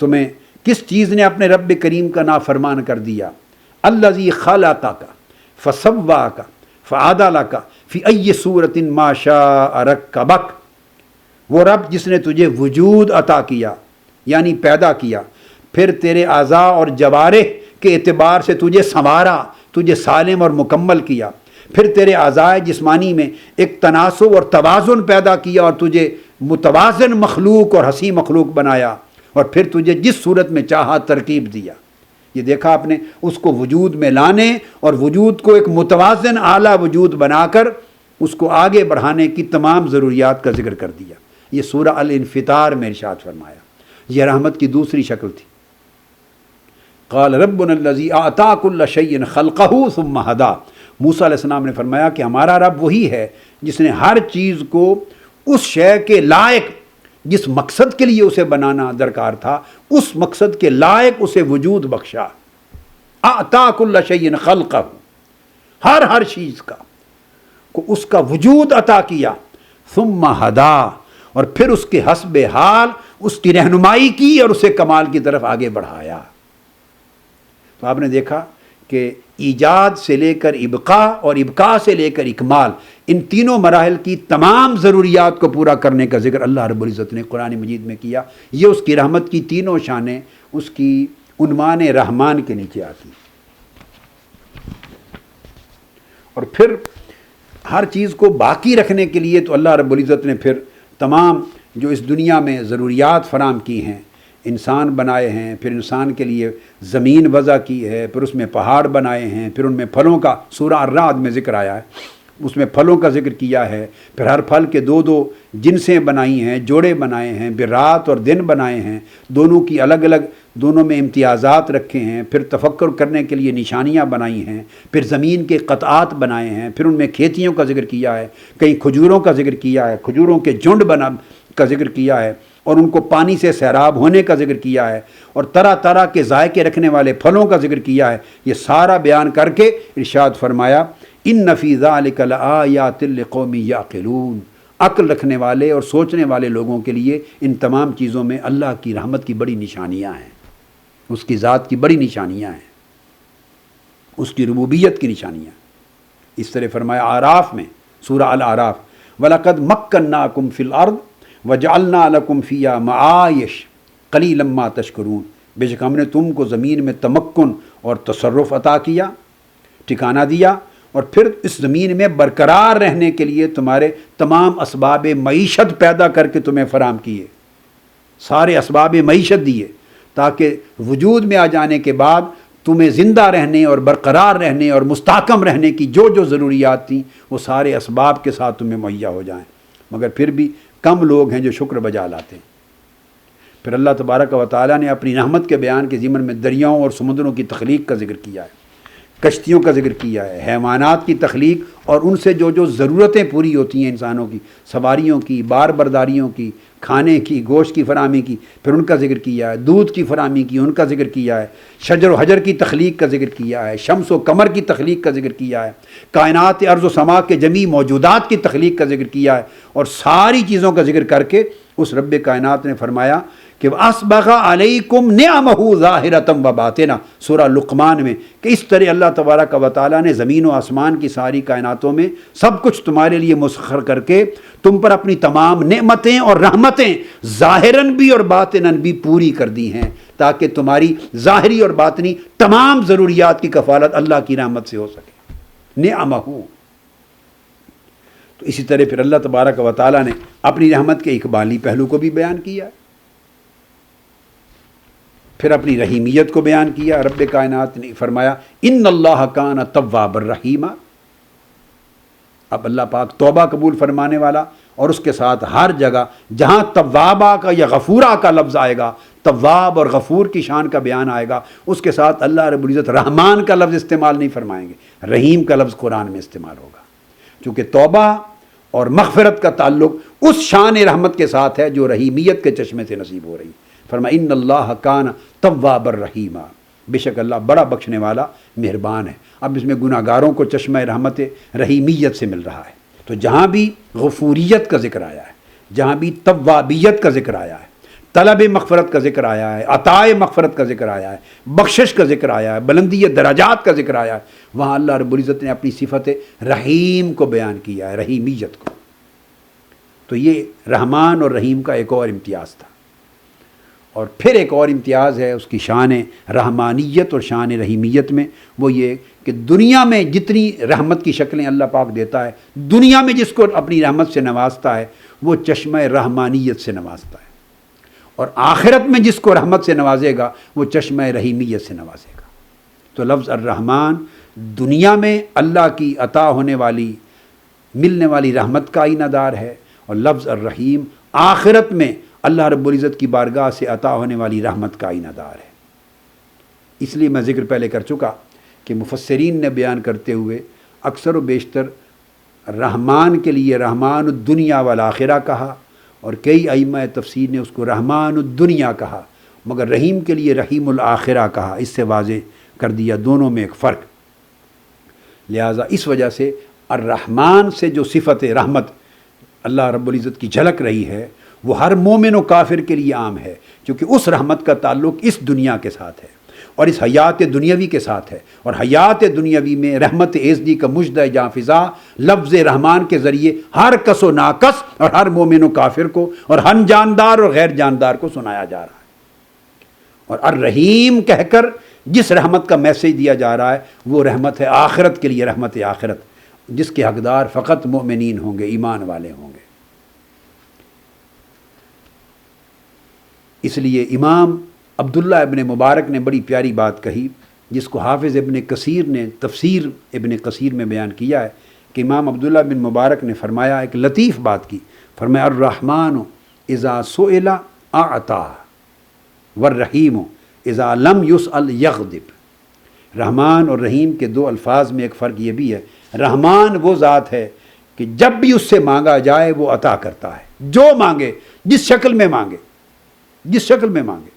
تمہیں کس چیز نے اپنے رب کریم کا نافرمان کر دیا؟ الذی خلقک فسواک فعدلک فی ای صورۃ ما شاء رکبک، وہ رب جس نے تجھے وجود عطا کیا یعنی پیدا کیا، پھر تیرے اعضاء اور جوارح کے اعتبار سے تجھے سنوارا، تجھے سالم اور مکمل کیا، پھر تیرے اعضاء جسمانی میں ایک تناسب اور توازن پیدا کیا اور تجھے متوازن مخلوق اور حسین مخلوق بنایا، اور پھر تجھے جس صورت میں چاہا ترکیب دیا۔ یہ دیکھا آپ نے، اس کو وجود میں لانے اور وجود کو ایک متوازن اعلیٰ وجود بنا کر اس کو آگے بڑھانے کی تمام ضروریات کا ذکر کر دیا۔ یہ سورہ الانفطار میں ارشاد فرمایا۔ یہ رحمت کی دوسری شکل تھی۔ قال ربنا الذی اعطی کل شیء خلقہ ثم ہدی، موسیٰ علیہ السلام نے فرمایا کہ ہمارا رب وہی ہے جس نے ہر چیز کو اس شے کے لائق، جس مقصد کے لیے اسے بنانا درکار تھا، اس مقصد کے لائق اسے وجود بخشا۔ اعطی کل شیء خلقہ، ہر چیز کا کو اس کا وجود عطا کیا، ثم ہدی، اور پھر اس کے حسب حال اس کی رہنمائی کی اور اسے کمال کی طرف آگے بڑھایا۔ تو آپ نے دیکھا کہ ایجاد سے لے کر ابقاء اور ابقاء سے لے کر اکمال، ان تینوں مراحل کی تمام ضروریات کو پورا کرنے کا ذکر اللہ رب العزت نے قرآن مجید میں کیا۔ یہ اس کی رحمت کی تینوں شانیں اس کی عنوان رحمان کے نیچے آتی۔ اور پھر ہر چیز کو باقی رکھنے کے لیے تو اللہ رب العزت نے پھر تمام جو اس دنیا میں ضروریات فراہم کی ہیں، انسان بنائے ہیں، پھر انسان کے لیے زمین وضع کی ہے، پھر اس میں پہاڑ بنائے ہیں، پھر ان میں پھلوں کا سورہ الرعد میں ذکر آیا ہے، اس میں پھلوں کا ذکر کیا ہے، پھر ہر پھل کے دو جنسیں بنائی ہیں، جوڑے بنائے ہیں، پھر رات اور دن بنائے ہیں، دونوں کی الگ الگ، دونوں میں امتیازات رکھے ہیں، پھر تفکر کرنے کے لیے نشانیاں بنائی ہیں، پھر زمین کے قطعات بنائے ہیں، پھر ان میں کھیتیوں کا ذکر کیا ہے، کہیں کھجوروں کا ذکر کیا ہے، کھجوروں کے جھنڈ کا ذکر کیا ہے، اور ان کو پانی سے سیراب ہونے کا ذکر کیا ہے، اور طرح طرح کے ذائقے رکھنے والے پھلوں کا ذکر کیا ہے۔ یہ سارا بیان کر کے ارشاد فرمایا ان فی ذلک لآیات لقوم یعقلون، عقل رکھنے والے اور سوچنے والے لوگوں کے لیے ان تمام چیزوں میں اللہ کی رحمت کی بڑی نشانیاں ہیں، اس کی ذات کی بڑی نشانیاں ہیں، اس کی ربوبیت کی نشانیاں۔ اس طرح فرمایا اعراف میں، سورہ الاعراف وَلَقَدْ مَكَّنَّاكُمْ فِي الْأَرْضِ وَجَعَلْنَا لَكُمْ فِيهَا مَعَائِشَ قَلِيلًا مَا تَشْكُرُونَ، بے شک ہم نے تم کو زمین میں تمکن اور تصرف عطا کیا، ٹھکانہ دیا، اور پھر اس زمین میں برقرار رہنے کے لیے تمہارے تمام اسباب معیشت پیدا کر کے تمہیں فراہم کیے، سارے اسباب معیشت دیے، تاکہ وجود میں آ جانے کے بعد تمہیں زندہ رہنے اور برقرار رہنے اور مستحکم رہنے کی جو جو ضروریات تھیں وہ سارے اسباب کے ساتھ تمہیں مہیا ہو جائیں، مگر پھر بھی کم لوگ ہیں جو شکر بجا لاتے ہیں۔ پھر اللہ تبارک و تعالیٰ نے اپنی رحمت کے بیان کے ضمن میں دریاؤں اور سمندروں کی تخلیق کا ذکر کیا ہے، کشتیوں کا ذکر کیا ہے، حیوانات کی تخلیق اور ان سے جو جو ضرورتیں پوری ہوتی ہیں انسانوں کی، سواریوں کی، بار برداریوں کی، کھانے کی، گوشت کی فراہمی کی، پھر ان کا ذکر کیا ہے، دودھ کی فراہمی کی، ان کا ذکر کیا ہے، شجر و حجر کی تخلیق کا ذکر کیا ہے، شمس و قمر کی تخلیق کا ذکر کیا ہے، کائنات ارض و سما کے جمیع موجودات کی تخلیق کا ذکر کیا ہے، اور ساری چیزوں کا ذکر کر کے اس رب کائنات نے فرمایا کہ وَأَسْبَغَ عَلَيْكُمْ نِعَمَهُ ظَاهِرَةً وَبَاطِنَةً، سورہ لقمان میں، کہ اس طرح اللہ تبارک و تعالیٰ نے زمین و آسمان کی ساری کائناتوں میں سب کچھ تمہارے لیے مسخر کر کے تم پر اپنی تمام نعمتیں اور رحمتیں ظاہراً بھی اور باطناً بھی پوری کر دی ہیں، تاکہ تمہاری ظاہری اور باطنی تمام ضروریات کی کفالت اللہ کی رحمت سے ہو سکے۔ نعمہ، تو اسی طرح پھر اللہ تبارک و تعالیٰ نے اپنی رحمت کے اقبالی پہلو کو بھی بیان کیا، پھر اپنی رحیمیت کو بیان کیا۔ رب کائنات نے فرمایا ان اللہ کان توابا رحیما، اب اللہ پاک توبہ قبول فرمانے والا، اور اس کے ساتھ ہر جگہ جہاں توابہ کا یا غفورہ کا لفظ آئے گا، تواب اور غفور کی شان کا بیان آئے گا، اس کے ساتھ اللہ رب العزت رحمان کا لفظ استعمال نہیں فرمائیں گے، رحیم کا لفظ قرآن میں استعمال ہوگا، چونکہ توبہ اور مغفرت کا تعلق اس شان رحمت کے ساتھ ہے جو رحیمیت کے چشمے سے نصیب ہو رہی۔ فرمایا ان اللہ کان توابا الرحیما، بے شک اللہ بڑا بخشنے والا مہربان ہے۔ اب اس میں گناہ گاروں کو چشمہ رحمت رحیمیت سے مل رہا ہے، تو جہاں بھی غفوریت کا ذکر آیا ہے، جہاں بھی توابیت کا ذکر آیا ہے، طلب مغفرت کا ذکر آیا ہے، عطائے مغفرت کا ذکر آیا ہے، بخشش کا ذکر آیا ہے، بلندی درجات کا ذکر آیا ہے، وہاں اللہ رب العزت نے اپنی صفت رحیم کو بیان کیا ہے، رحیمیت کو۔ تو یہ رحمان اور رحیم کا ایک اور امتیاز تھا، اور پھر ایک اور امتیاز ہے اس کی شان رحمانیت اور شان رحیمیت میں، وہ یہ کہ دنیا میں جتنی رحمت کی شکلیں اللہ پاک دیتا ہے، دنیا میں جس کو اپنی رحمت سے نوازتا ہے وہ چشمہ رحمانیت سے نوازتا ہے، اور آخرت میں جس کو رحمت سے نوازے گا وہ چشمہ رحیمیت سے نوازے گا۔ تو لفظ الرحمن دنیا میں اللہ کی عطا ہونے والی ملنے والی رحمت کا آئینہ دار ہے، اور لفظ الرحیم آخرت میں اللہ رب العزت کی بارگاہ سے عطا ہونے والی رحمت کا آئینہ دار ہے۔ اس لیے میں ذکر پہلے کر چکا کہ مفسرین نے بیان کرتے ہوئے اکثر و بیشتر رحمان کے لیے رحمان الدنیا والآخرہ کہا، اور کئی ائمہ تفسیر نے اس کو رحمان الدنیا کہا، مگر رحیم کے لیے رحیم الآخرہ کہا۔ اس سے واضح کر دیا دونوں میں ایک فرق۔ لہٰذا اس وجہ سے الرحمن سے جو صفت رحمت اللہ رب العزت کی جھلک رہی ہے وہ ہر مومن و کافر کے لیے عام ہے، کیونکہ اس رحمت کا تعلق اس دنیا کے ساتھ ہے اور اس حیات دنیاوی کے ساتھ ہے، اور حیات دنیاوی میں رحمت ایزدی کا مژدہ جاں فضا لفظ رحمان کے ذریعے ہر کس و ناکس اور ہر مومن و کافر کو اور ہر جاندار اور غیر جاندار کو سنایا جا رہا ہے، اور الرحیم کہہ کر جس رحمت کا میسیج دیا جا رہا ہے وہ رحمت ہے آخرت کے لیے، رحمت آخرت جس کے حقدار فقط مومنین ہوں گے، ایمان والے ہوں گے۔ اس لیے امام عبداللہ ابن مبارک نے بڑی پیاری بات کہی، جس کو حافظ ابن کثیر نے تفسیر ابن کثیر میں بیان کیا ہے، کہ امام عبداللہ بن مبارک نے فرمایا، ایک لطیف بات کی، فرمایا الرحمن اذا سئل اعطا والرحیم اذا لم یسأل یغضب۔ رحمان اور رحیم کے دو الفاظ میں ایک فرق یہ بھی ہے، رحمان وہ ذات ہے کہ جب بھی اس سے مانگا جائے وہ عطا کرتا ہے، جو مانگے، جس شکل میں مانگے، جس شکل میں مانگے،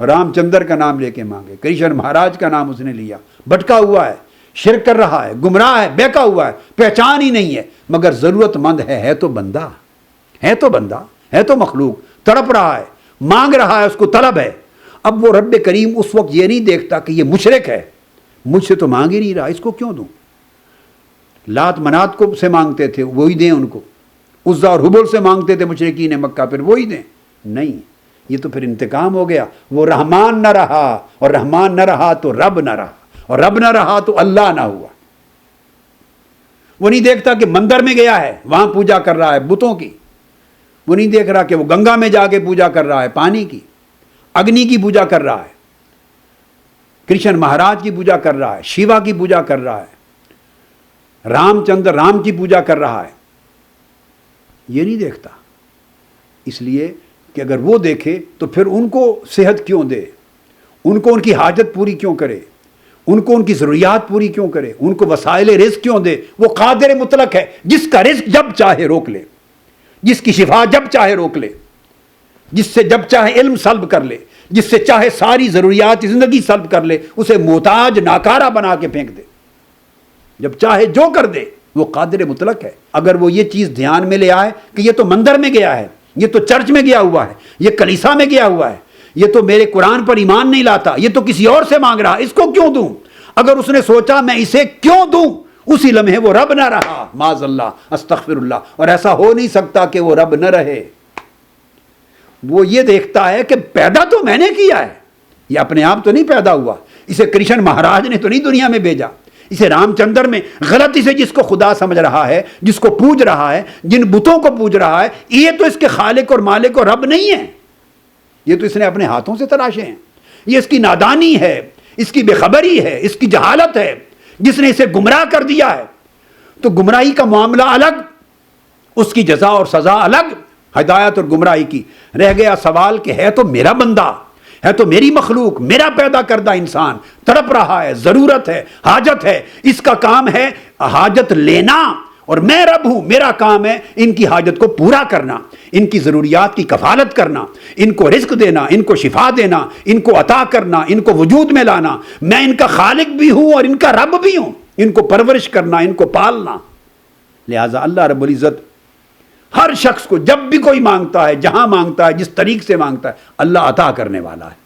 رام چندر کا نام لے کے مانگے، کرشن مہاراج کا نام اس نے لیا، بھٹکا ہوا ہے، شرک کر رہا ہے، گمراہ ہے، بہکا ہوا ہے، پہچان ہی نہیں ہے، مگر ضرورت مند ہے تو بندہ ہے، تو بندہ ہے، تو مخلوق تڑپ رہا ہے، مانگ رہا ہے، اس کو طلب ہے۔ اب وہ رب کریم اس وقت یہ نہیں دیکھتا کہ یہ مشرک ہے، مجھ سے تو مانگ ہی نہیں رہا، اس کو کیوں دوں؟ لات منات کو سے مانگتے تھے وہی دیں ان کو، عزا اور حبل سے مانگتے تھے مشرکین مکہ، پھر وہی دیں؟ نہیں، یہ تو پھر انتقام ہو گیا، وہ رحمان نہ رہا، اور رحمان نہ رہا تو رب نہ رہا، اور رب نہ رہا تو اللہ نہ ہوا۔ وہ نہیں دیکھتا کہ مندر میں گیا ہے وہاں پوجا کر رہا ہے بتوں کی، وہ نہیں دیکھ رہا کہ وہ گنگا میں جا کے پوجا کر رہا ہے پانی کی، اگنی کی پوجا کر رہا ہے، کرشن مہاراج کی پوجا کر رہا ہے، شیوا کی پوجا کر رہا ہے، رام چندر رام کی پوجا کر رہا ہے، یہ نہیں دیکھتا۔ اس لیے کہ اگر وہ دیکھے تو پھر ان کو صحت کیوں دے، ان کو ان کی حاجت پوری کیوں کرے، ان کو ان کی ضروریات پوری کیوں کرے، ان کو وسائل رزق کیوں دے؟ وہ قادر مطلق ہے، جس کا رزق جب چاہے روک لے، جس کی شفا جب چاہے روک لے، جس سے جب چاہے علم سلب کر لے، جس سے چاہے ساری ضروریات زندگی سلب کر لے، اسے محتاج ناکارہ بنا کے پھینک دے، جب چاہے جو کر دے، وہ قادر مطلق ہے۔ اگر وہ یہ چیز دھیان میں لے آئے کہ یہ تو مندر میں گیا ہے، یہ تو چرچ میں گیا ہوا ہے، یہ کلیسا میں گیا ہوا ہے، یہ تو میرے قرآن پر ایمان نہیں لاتا، یہ تو کسی اور سے مانگ رہا، اس کو کیوں دوں؟ اگر اس نے سوچا میں اسے کیوں دوں، اسی لمحے وہ رب نہ رہا، معاذ اللہ، استغفر اللہ، اور ایسا ہو نہیں سکتا کہ وہ رب نہ رہے۔ وہ یہ دیکھتا ہے کہ پیدا تو میں نے کیا ہے، یہ اپنے آپ تو نہیں پیدا ہوا، اسے کرشن مہاراج نے تو نہیں دنیا میں بھیجا، اسے رام چندر میں غلطی سے جس کو خدا سمجھ رہا ہے، جس کو پوج رہا ہے، جن بتوں کو پوج رہا ہے، یہ تو اس کے خالق اور مالک اور رب نہیں ہے، یہ تو اس نے اپنے ہاتھوں سے تراشے ہیں، یہ اس کی نادانی ہے، اس کی بے خبری ہے، اس کی جہالت ہے، جس نے اسے گمراہ کر دیا ہے۔ تو گمراہی کا معاملہ الگ، اس کی جزا اور سزا الگ، ہدایت اور گمراہی کی۔ رہ گیا سوال کہ ہے تو میرا بندہ، ہے تو میری مخلوق، میرا پیدا کردہ انسان تڑپ رہا ہے، ضرورت ہے، حاجت ہے، اس کا کام ہے حاجت لینا، اور میں رب ہوں، میرا کام ہے ان کی حاجت کو پورا کرنا، ان کی ضروریات کی کفالت کرنا، ان کو رزق دینا، ان کو شفا دینا، ان کو عطا کرنا، ان کو وجود میں لانا۔ میں ان کا خالق بھی ہوں اور ان کا رب بھی ہوں، ان کو پرورش کرنا، ان کو پالنا۔ لہٰذا اللہ رب العزت ہر شخص کو جب بھی کوئی مانگتا ہے، جہاں مانگتا ہے، جس طریق سے مانگتا ہے، اللہ عطا کرنے والا ہے۔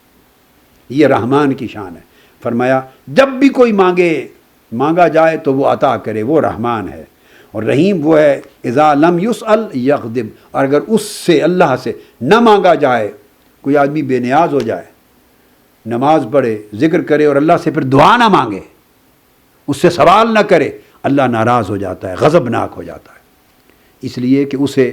یہ رحمان کی شان ہے۔ فرمایا جب بھی کوئی مانگا جائے تو وہ عطا کرے، وہ رحمان ہے۔ اور رحیم وہ ہے اذا لم یسأل یغضب، اور اگر اس سے، اللہ سے نہ مانگا جائے، کوئی آدمی بے نیاز ہو جائے، نماز پڑھے، ذکر کرے اور اللہ سے پھر دعا نہ مانگے، اس سے سوال نہ کرے، اللہ ناراض ہو جاتا ہے، غضبناک ہو جاتا ہے۔ اس لیے کہ اسے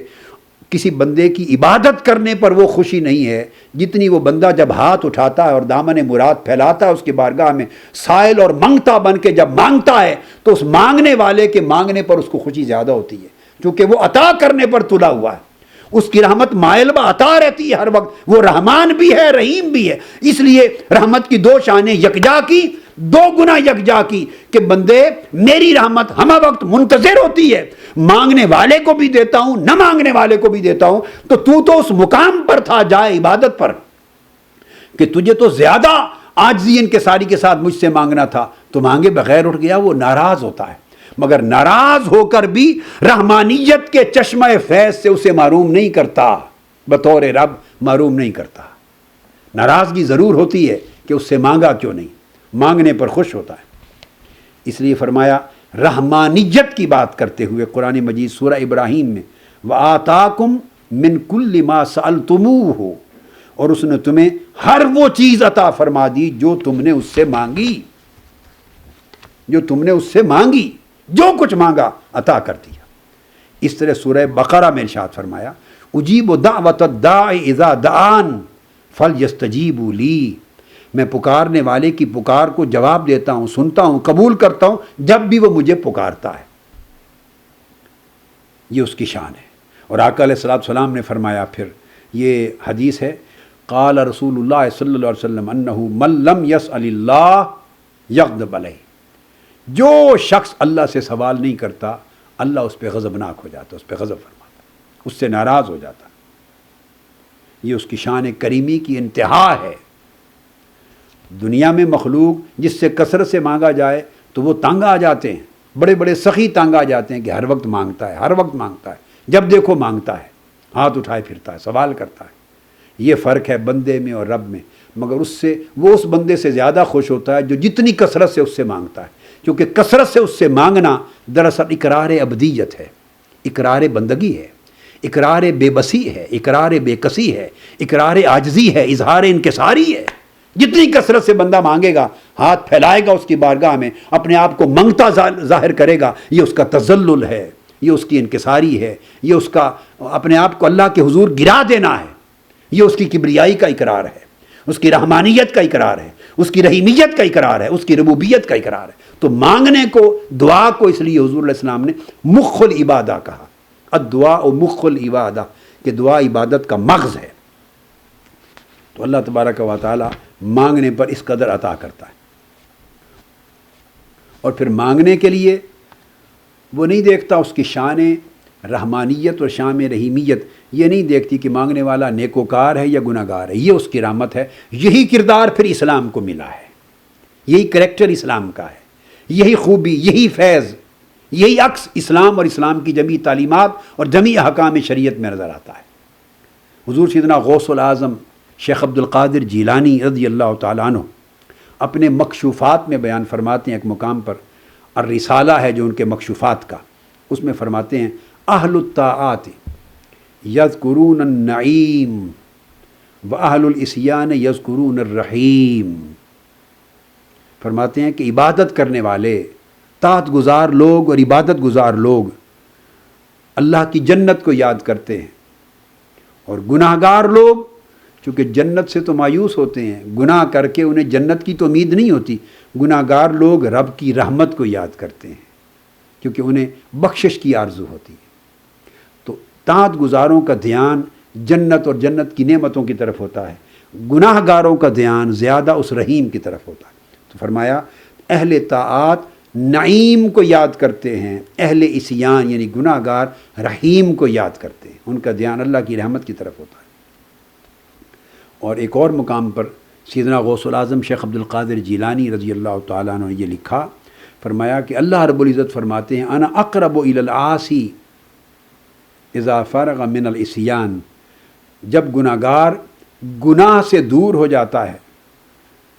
کسی بندے کی عبادت کرنے پر وہ خوشی نہیں ہے جتنی وہ بندہ جب ہاتھ اٹھاتا ہے اور دامن مراد پھیلاتا ہے اس کی بارگاہ میں، سائل اور منگتا بن کے جب مانگتا ہے تو اس مانگنے والے کے مانگنے پر اس کو خوشی زیادہ ہوتی ہے، کیونکہ وہ عطا کرنے پر تلا ہوا ہے۔ اس کی رحمت مائل با عطا رہتی ہے ہر وقت، وہ رحمان بھی ہے، رحیم بھی ہے۔ اس لیے رحمت کی دو شانیں یکجا کی، دو گنا یکجا کی کہ بندے میری رحمت ہمہ وقت منتظر ہوتی ہے، مانگنے والے کو بھی دیتا ہوں، نہ مانگنے والے کو بھی دیتا ہوں۔ تو اس مقام پر تھا جائے عبادت پر کہ تجھے تو زیادہ عاجزی انکساری کے ساتھ مجھ سے مانگنا تھا، تو مانگے بغیر اٹھ گیا، وہ ناراض ہوتا ہے، مگر ناراض ہو کر بھی رحمانیت کے چشمہ فیض سے اسے محروم نہیں کرتا، بطور رب محروم نہیں کرتا۔ ناراضگی ضرور ہوتی ہے کہ اس سے مانگا کیوں نہیں، مانگنے پر خوش ہوتا ہے۔ اس لیے فرمایا رحمانیت کی بات کرتے ہوئے قرآن مجید سورہ ابراہیم میں وَآتَاكُم مِّن كُلِّ مَا سَأَلْتُمُوهُ، اور اس نے تمہیں ہر وہ چیز عطا فرما دی جو تم نے اس سے مانگی، جو تم نے اس سے مانگی، جو کچھ مانگا عطا کر دیا۔ اس طرح سورہ بقرہ میں ارشاد فرمایا اجیب دعوت الداع اذا دعان فلیستجیبوا لی، میں پکارنے والے کی پکار کو جواب دیتا ہوں، سنتا ہوں، قبول کرتا ہوں جب بھی وہ مجھے پکارتا ہے۔ یہ اس کی شان ہے۔ اور آقا علیہ الصلوۃ والسلام نے فرمایا، پھر یہ حدیث ہے، قال رسول اللہ صلی اللہ علیہ وسلم انہ من لم یسأل اللہ یغضب علیہ، جو شخص اللہ سے سوال نہیں کرتا اللہ اس پہ غضبناک ہو جاتا، اس پہ غضب فرماتا، اس سے ناراض ہو جاتا۔ یہ اس کی شان کریمی کی انتہا ہے۔ دنیا میں مخلوق جس سے کثرت سے مانگا جائے تو وہ تنگ آ جاتے ہیں، بڑے بڑے سخی تنگ آ جاتے ہیں کہ ہر وقت مانگتا ہے، ہر وقت مانگتا ہے، جب دیکھو مانگتا ہے، ہاتھ اٹھائے پھرتا ہے، سوال کرتا ہے۔ یہ فرق ہے بندے میں اور رب میں، مگر وہ اس بندے سے زیادہ خوش ہوتا ہے جو جتنی کثرت سے اس سے مانگتا ہے، کیونکہ کثرت سے اس سے مانگنا دراصل اقرار ابدیت ہے، اقرار بندگی ہے، اقرار بے بسی ہے، اقرار بے کسی ہے، اقرار عاجزی ہے، اظہار انکساری ہے۔ جتنی کثرت سے بندہ مانگے گا، ہاتھ پھیلائے گا اس کی بارگاہ میں، اپنے آپ کو منگتا ظاہر کرے گا، یہ اس کا تذلل ہے، یہ اس کی انکساری ہے، یہ اس کا اپنے آپ کو اللہ کے حضور گرا دینا ہے، یہ اس کی کبریائی کا اقرار ہے، اس کی رحمانیت کا اقرار ہے، اس کی رحیمیت کا اقرار ہے، اس کی ربوبیت کا اقرار ہے۔ تو مانگنے کو، دعا کو اس لیے حضور علیہ السلام نے مخ العبادہ کہا، الدعاء مخ العبادہ، کہ دعا عبادت کا مغز ہے۔ تو اللہ تبارک و تعالی مانگنے پر اس قدر عطا کرتا ہے، اور پھر مانگنے کے لیے وہ نہیں دیکھتا اس کی شان رحمانیت اور شان رحیمیت، یہ نہیں دیکھتی کہ مانگنے والا نیکوکار ہے یا گناہ گار ہے، یہ اس کی رحمت ہے۔ یہی کردار پھر اسلام کو ملا ہے، یہی کریکٹر اسلام کا ہے، یہی خوبی، یہی فیض، یہی عکس اسلام اور اسلام کی جمیع تعلیمات اور جمیع احکام شریعت میں نظر آتا ہے۔ حضور سیدنا غوث العظم شیخ عبد القادر جیلانی رضی اللہ تعالیٰ عنہ اپنے مکشوفات میں بیان فرماتے ہیں، ایک مقام پر الرسالہ ہے جو ان کے مکشوفات کا، اس میں فرماتے ہیں اہل الطاعات یذکرون النعیم واہل العصیان یذکرون الرحیم۔ فرماتے ہیں کہ عبادت کرنے والے، طاعت گزار لوگ اور عبادت گزار لوگ اللہ کی جنت کو یاد کرتے ہیں، اور گناہ گار لوگ چونکہ جنت سے تو مایوس ہوتے ہیں، گناہ کر کے انہیں جنت کی تو امید نہیں ہوتی، گناہ گار لوگ رب کی رحمت کو یاد کرتے ہیں۔ کیونکہ انہیں بخشش کی آرزو ہوتی ہے۔ تو طاعت گزاروں کا دھیان جنت اور جنت کی نعمتوں کی طرف ہوتا ہے، گناہ گاروں کا دھیان زیادہ اس رحیم کی طرف ہوتا ہے۔ تو فرمایا اہل طاعت نعیم کو یاد کرتے ہیں، اہل عصیان یعنی گناہ گار رحیم کو یاد کرتے ہیں، ان کا دھیان اللہ کی رحمت کی طرف ہوتا ہے۔ اور ایک اور مقام پر سیدنا غوث الاعظم شیخ عبد القادر جیلانی رضی اللہ تعالیٰ عنہ نے یہ لکھا، فرمایا کہ اللہ رب العزت فرماتے ہیں انا اقرب الی العاصی اذا فرغ من العصیان، جب گناہ گار گناہ سے دور ہو جاتا ہے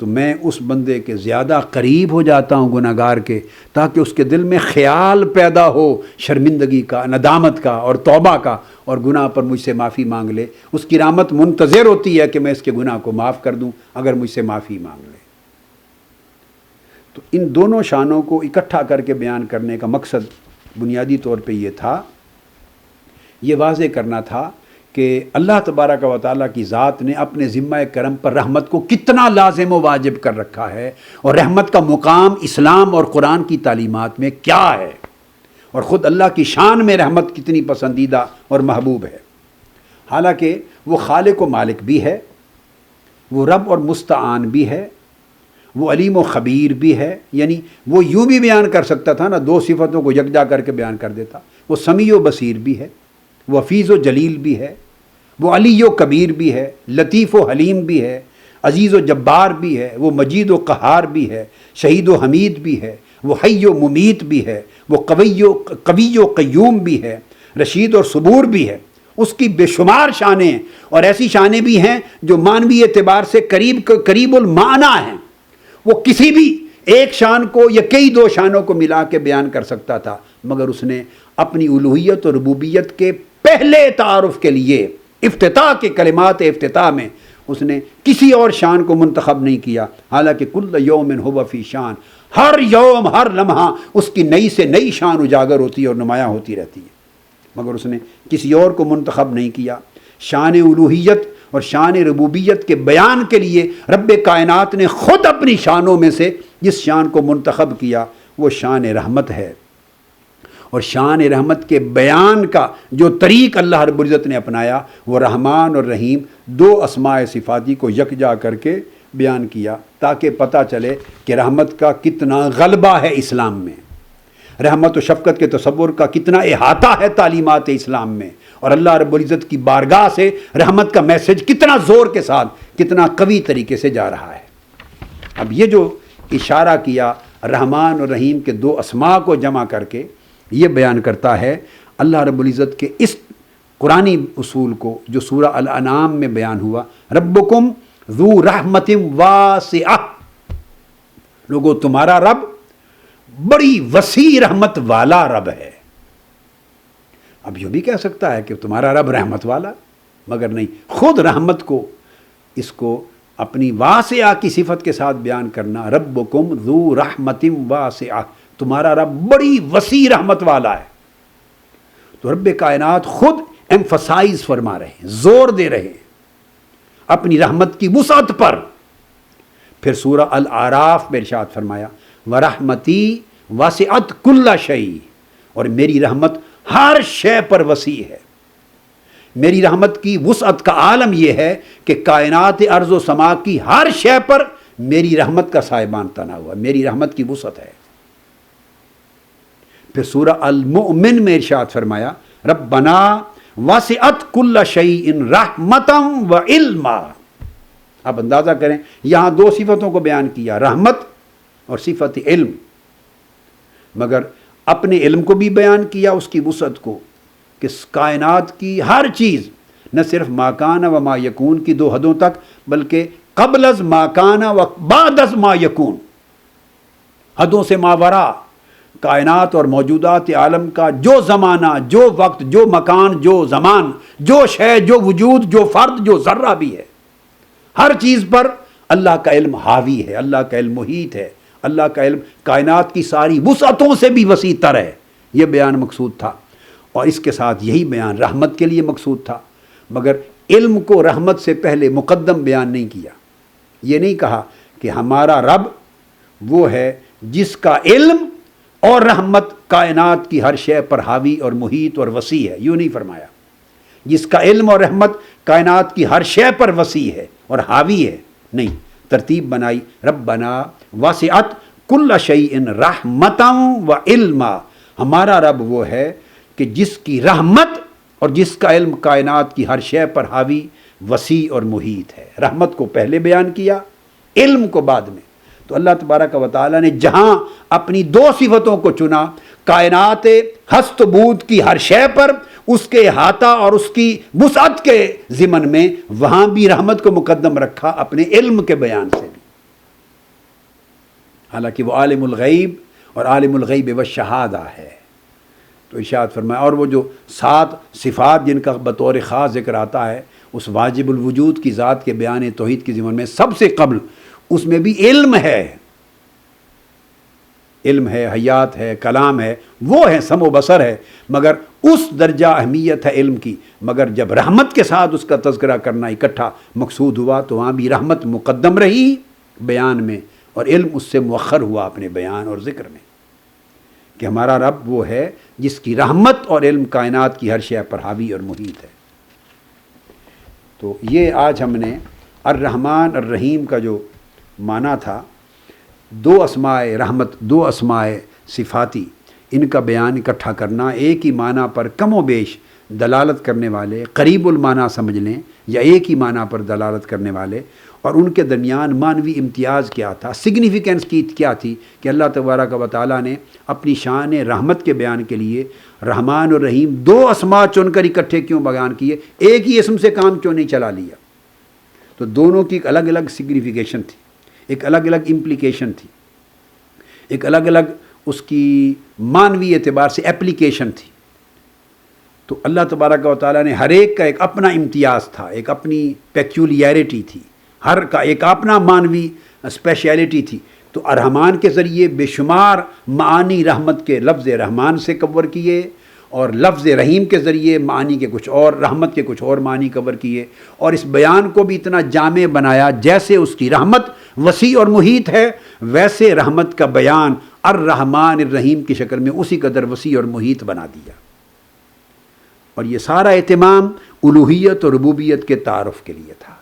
تو میں اس بندے کے زیادہ قریب ہو جاتا ہوں گناہ گار کے، تاکہ اس کے دل میں خیال پیدا ہو شرمندگی کا، ندامت کا اور توبہ کا، اور گناہ پر مجھ سے معافی مانگ لے۔ اس کی رحمت منتظر ہوتی ہے کہ میں اس کے گناہ کو معاف کر دوں اگر مجھ سے معافی مانگ لے۔ تو ان دونوں شانوں کو اکٹھا کر کے بیان کرنے کا مقصد بنیادی طور پہ یہ تھا، یہ واضح کرنا تھا کہ اللہ تبارک و تعالیٰ کی ذات نے اپنے ذمہ کرم پر رحمت کو کتنا لازم و واجب کر رکھا ہے، اور رحمت کا مقام اسلام اور قرآن کی تعلیمات میں کیا ہے، اور خود اللہ کی شان میں رحمت کتنی پسندیدہ اور محبوب ہے۔ حالانکہ وہ خالق و مالک بھی ہے، وہ رب اور مستعان بھی ہے، وہ علیم و خبیر بھی ہے، یعنی وہ یوں بھی بیان کر سکتا تھا نا، دو صفتوں کو یکجا کر کے بیان کر دیتا۔ وہ سمیع و بصیر بھی ہے، وہ حفیظ و جلیل بھی ہے، وہ علی و کبیر بھی ہے، لطیف و حلیم بھی ہے، عزیز و جبار بھی ہے، وہ مجید و قہار بھی ہے، شہید و حمید بھی ہے، وہ حی و ممیت بھی ہے، وہ قوی و قیوم بھی ہے، رشید اور صبور بھی ہے۔ اس کی بے شمار شانیں ہیں، اور ایسی شانیں بھی ہیں جو معنوی اعتبار سے قریب المعنی ہیں۔ وہ کسی بھی ایک شان کو یا کئی دو شانوں کو ملا کے بیان کر سکتا تھا، مگر اس نے اپنی الوہیت اور ربوبیت کے پہلے تعارف کے لیے افتتاح کے کلمات افتتاح میں اس نے کسی اور شان کو منتخب نہیں کیا، حالانکہ کل یوم ہو فی شان، ہر یوم ہر لمحہ اس کی نئی سے نئی شان اجاگر ہوتی ہے اور نمایاں ہوتی رہتی ہے، مگر اس نے کسی اور کو منتخب نہیں کیا۔ شان الوہیت اور شان ربوبیت کے بیان کے لیے رب کائنات نے خود اپنی شانوں میں سے جس شان کو منتخب کیا وہ شان رحمت ہے، اور شان رحمت کے بیان کا جو طریق اللہ رب العزت نے اپنایا وہ رحمان اور رحیم دو اسماء صفاتی کو یکجا کر کے بیان کیا، تاکہ پتہ چلے کہ رحمت کا کتنا غلبہ ہے اسلام میں، رحمت و شفقت کے تصور کا کتنا احاطہ ہے تعلیمات اسلام میں، اور اللہ رب العزت کی بارگاہ سے رحمت کا میسج کتنا زور کے ساتھ، کتنا قوی طریقے سے جا رہا ہے۔ اب یہ جو اشارہ کیا رحمان اور رحیم کے دو اسماء کو جمع کر کے، یہ بیان کرتا ہے اللہ رب العزت کے اس قرآنی اصول کو جو سورہ الانعام میں بیان ہوا، ربکم ذو رحمت واسعہ، لوگو تمہارا رب بڑی وسیع رحمت والا رب ہے۔ اب یہ بھی کہہ سکتا ہے کہ تمہارا رب رحمت والا، مگر نہیں، خود رحمت کو اس کو اپنی واسعہ کی صفت کے ساتھ بیان کرنا، ربکم ذو رحمت واسعہ، تمہارا رب بڑی وسیع رحمت والا ہے۔ تو رب کائنات خود ایمفسائز فرما رہے ہیں، زور دے رہے ہیں اپنی رحمت کی وسعت پر۔ پھر سورہ الاعراف میں ارشاد فرمایا وَرَحْمَتِي وَاسِعَتْ كُلَّ شَيْءٍ، اور میری رحمت ہر شے پر وسیع ہے۔ میری رحمت کی وسعت کا عالم یہ ہے کہ کائنات ارض و سما کی ہر شے پر میری رحمت کا سائبان تنا ہوا، میری رحمت کی وسعت ہے۔ پھر سورہ المؤمن میں ارشاد فرمایا ربنا وسعت کل شیء رحمتا وعلما۔ آپ اندازہ کریں، یہاں دو صفتوں کو بیان کیا، رحمت اور صفت علم، مگر اپنے علم کو بھی بیان کیا، اس کی وسعت کو، کہ کائنات کی ہر چیز، نہ صرف ما کان و ما یکون کی دو حدوں تک، بلکہ قبل از ما کان و بعد از ما یکون، حدوں سے ماورا کائنات اور موجودات عالم کا جو زمانہ، جو وقت، جو مکان، جو زمان، جو شے، جو وجود، جو فرد، جو ذرہ بھی ہے، ہر چیز پر اللہ کا علم حاوی ہے، اللہ کا علم محیط ہے، اللہ کا علم کائنات کی ساری وسعتوں سے بھی وسیع تر ہے۔ یہ بیان مقصود تھا، اور اس کے ساتھ یہی بیان رحمت کے لیے مقصود تھا، مگر علم کو رحمت سے پہلے مقدم بیان نہیں کیا۔ یہ نہیں کہا کہ ہمارا رب وہ ہے جس کا علم اور رحمت کائنات کی ہر شے پر حاوی اور محیط اور وسیع ہے، یوں نہیں فرمایا جس کا علم اور رحمت کائنات کی ہر شے پر وسیع ہے اور حاوی ہے، نہیں، ترتیب بنائی ربنا واسعت کل شیء رحمتا و علما، ہمارا رب وہ ہے کہ جس کی رحمت اور جس کا علم کائنات کی ہر شے پر حاوی، وسیع اور محیط ہے۔ رحمت کو پہلے بیان کیا، علم کو بعد میں۔ تو اللہ تبارک و تعالیٰ نے جہاں اپنی دو صفتوں کو چنا، کائنات ہست بود کی ہر شے پر اس کے احاطہ اور اس کی وسعت کے ضمن میں، وہاں بھی رحمت کو مقدم رکھا اپنے علم کے بیان سے بھی، حالانکہ وہ عالم الغیب اور عالم الغیب والشہادہ ہے۔ تو ارشاد فرمایا، اور وہ جو 7 صفات جن کا بطور خاص ذکر آتا ہے اس واجب الوجود کی ذات کے بیان توحید کی ضمن میں، سب سے قبل اس میں بھی علم ہے، علم ہے، حیات ہے، کلام ہے، وہ ہے، سمع و بصر ہے، مگر اس درجہ اہمیت ہے علم کی، مگر جب رحمت کے ساتھ اس کا تذکرہ کرنا اکٹھا مقصود ہوا تو وہاں بھی رحمت مقدم رہی بیان میں اور علم اس سے مؤخر ہوا اپنے بیان اور ذکر میں، کہ ہمارا رب وہ ہے جس کی رحمت اور علم کائنات کی ہر شے پر حاوی اور محیط ہے۔ تو یہ آج ہم نے الرحمن الرحیم کا جو معنی تھا، 2 اسماء رحمت، 2 اسماء صفاتی، ان کا بیان اکٹھا کرنا، ایک ہی معنی پر کم و بیش دلالت کرنے والے، قریب المعنی سمجھ لیں یا ایک ہی معنی پر دلالت کرنے والے، اور ان کے درمیان معنوی امتیاز کیا تھا، سگنیفیکنس کی کیا تھی، کہ اللہ تبارک و تعالیٰ نے اپنی شان رحمت کے بیان کے لیے رحمان اور رحیم 2 اسماء چن کر اکٹھے کیوں بیان کیے، ایک ہی اسم سے کام کیوں نہیں چلا لیا؟ تو دونوں کی ایک الگ الگ سگنیفیکیشن تھی، ایک الگ الگ امپلیکیشن تھی، ایک الگ الگ اس کی معنوی اعتبار سے اپلیکیشن تھی۔ تو اللہ تبارک و تعالیٰ نے ہر ایک کا ایک اپنا امتیاز تھا، ایک اپنی پیکیولیرٹی تھی، ہر کا ایک اپنا معنوی اسپیشیلٹی تھی۔ تو الرحمن کے ذریعے بے شمار معانی رحمت کے لفظ رحمان سے کور کیے، اور لفظ رحیم کے ذریعے معانی کے کچھ اور، رحمت کے کچھ اور معنی کور کیے، اور اس بیان کو بھی اتنا جامع بنایا، جیسے اس کی رحمت وسیع اور محیط ہے ویسے رحمت کا بیان الرحمن الرحیم کی شکل میں اسی قدر وسیع اور محیط بنا دیا۔ اور یہ سارا اہتمام الوہیت اور ربوبیت کے تعارف کے لیے تھا،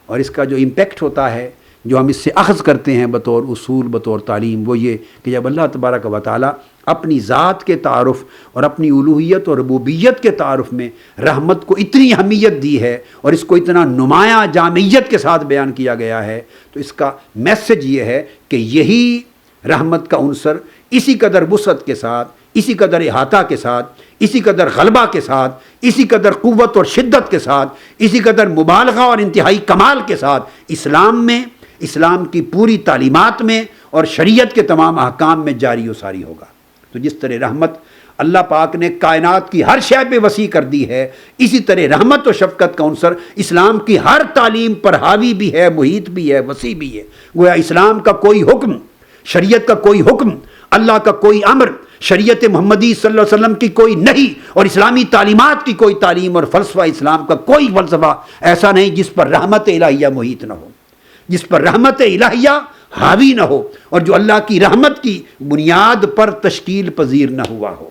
اور اس کا جو امپیکٹ ہوتا ہے، جو ہم اس سے اخذ کرتے ہیں بطور اصول، بطور تعلیم، وہ یہ کہ جب اللہ تبارک و تعالیٰ اپنی ذات کے تعارف اور اپنی الوہیت اور ربوبیت کے تعارف میں رحمت کو اتنی اہمیت دی ہے اور اس کو اتنا نمایاں جامعیت کے ساتھ بیان کیا گیا ہے، تو اس کا میسج یہ ہے کہ یہی رحمت کا عنصر اسی قدر وسعت کے ساتھ، اسی قدر احاطہ کے ساتھ، اسی قدر غلبہ کے ساتھ، اسی قدر قوت اور شدت کے ساتھ، اسی قدر مبالغہ اور انتہائی کمال کے ساتھ اسلام میں، اسلام کی پوری تعلیمات میں اور شریعت کے تمام احکام میں جاری و ساری ہوگا۔ تو جس طرح رحمت اللہ پاک نے کائنات کی ہر شے پہ وسیع کر دی ہے، اسی طرح رحمت و شفقت کا عنصر اسلام کی ہر تعلیم پر حاوی بھی ہے، محیط بھی ہے، وسیع بھی ہے۔ گویا اسلام کا کوئی حکم، شریعت کا کوئی حکم، اللہ کا کوئی امر، شریعت محمدی صلی اللہ علیہ وسلم کی کوئی نہیں، اور اسلامی تعلیمات کی کوئی تعلیم اور فلسفہ اسلام کا کوئی فلسفہ ایسا نہیں جس پر رحمت الہیہ محیط نہ ہو، جس پر رحمت الہیہ حاوی نہ ہو، اور جو اللہ کی رحمت کی بنیاد پر تشکیل پذیر نہ ہوا ہو۔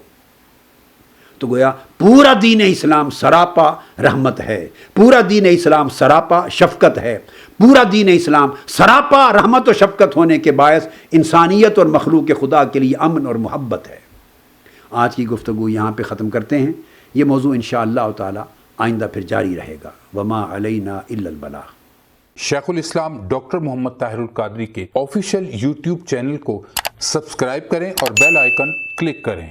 تو گویا پورا دین اسلام سراپا رحمت ہے، پورا دین اسلام سراپا شفقت ہے، پورا دین اسلام سراپا رحمت و شفقت ہونے کے باعث انسانیت اور مخلوق خدا کے لیے امن اور محبت ہے۔ آج کی گفتگو یہاں پہ ختم کرتے ہیں، یہ موضوع انشاءاللہ تعالی آئندہ پھر جاری رہے گا۔ وما علینا الا البلاغ۔
شیخ الاسلام ڈاکٹر محمد طاہر القادری کے آفیشیل یوٹیوب چینل کو سبسکرائب کریں اور بیل آئیکن کلک کریں۔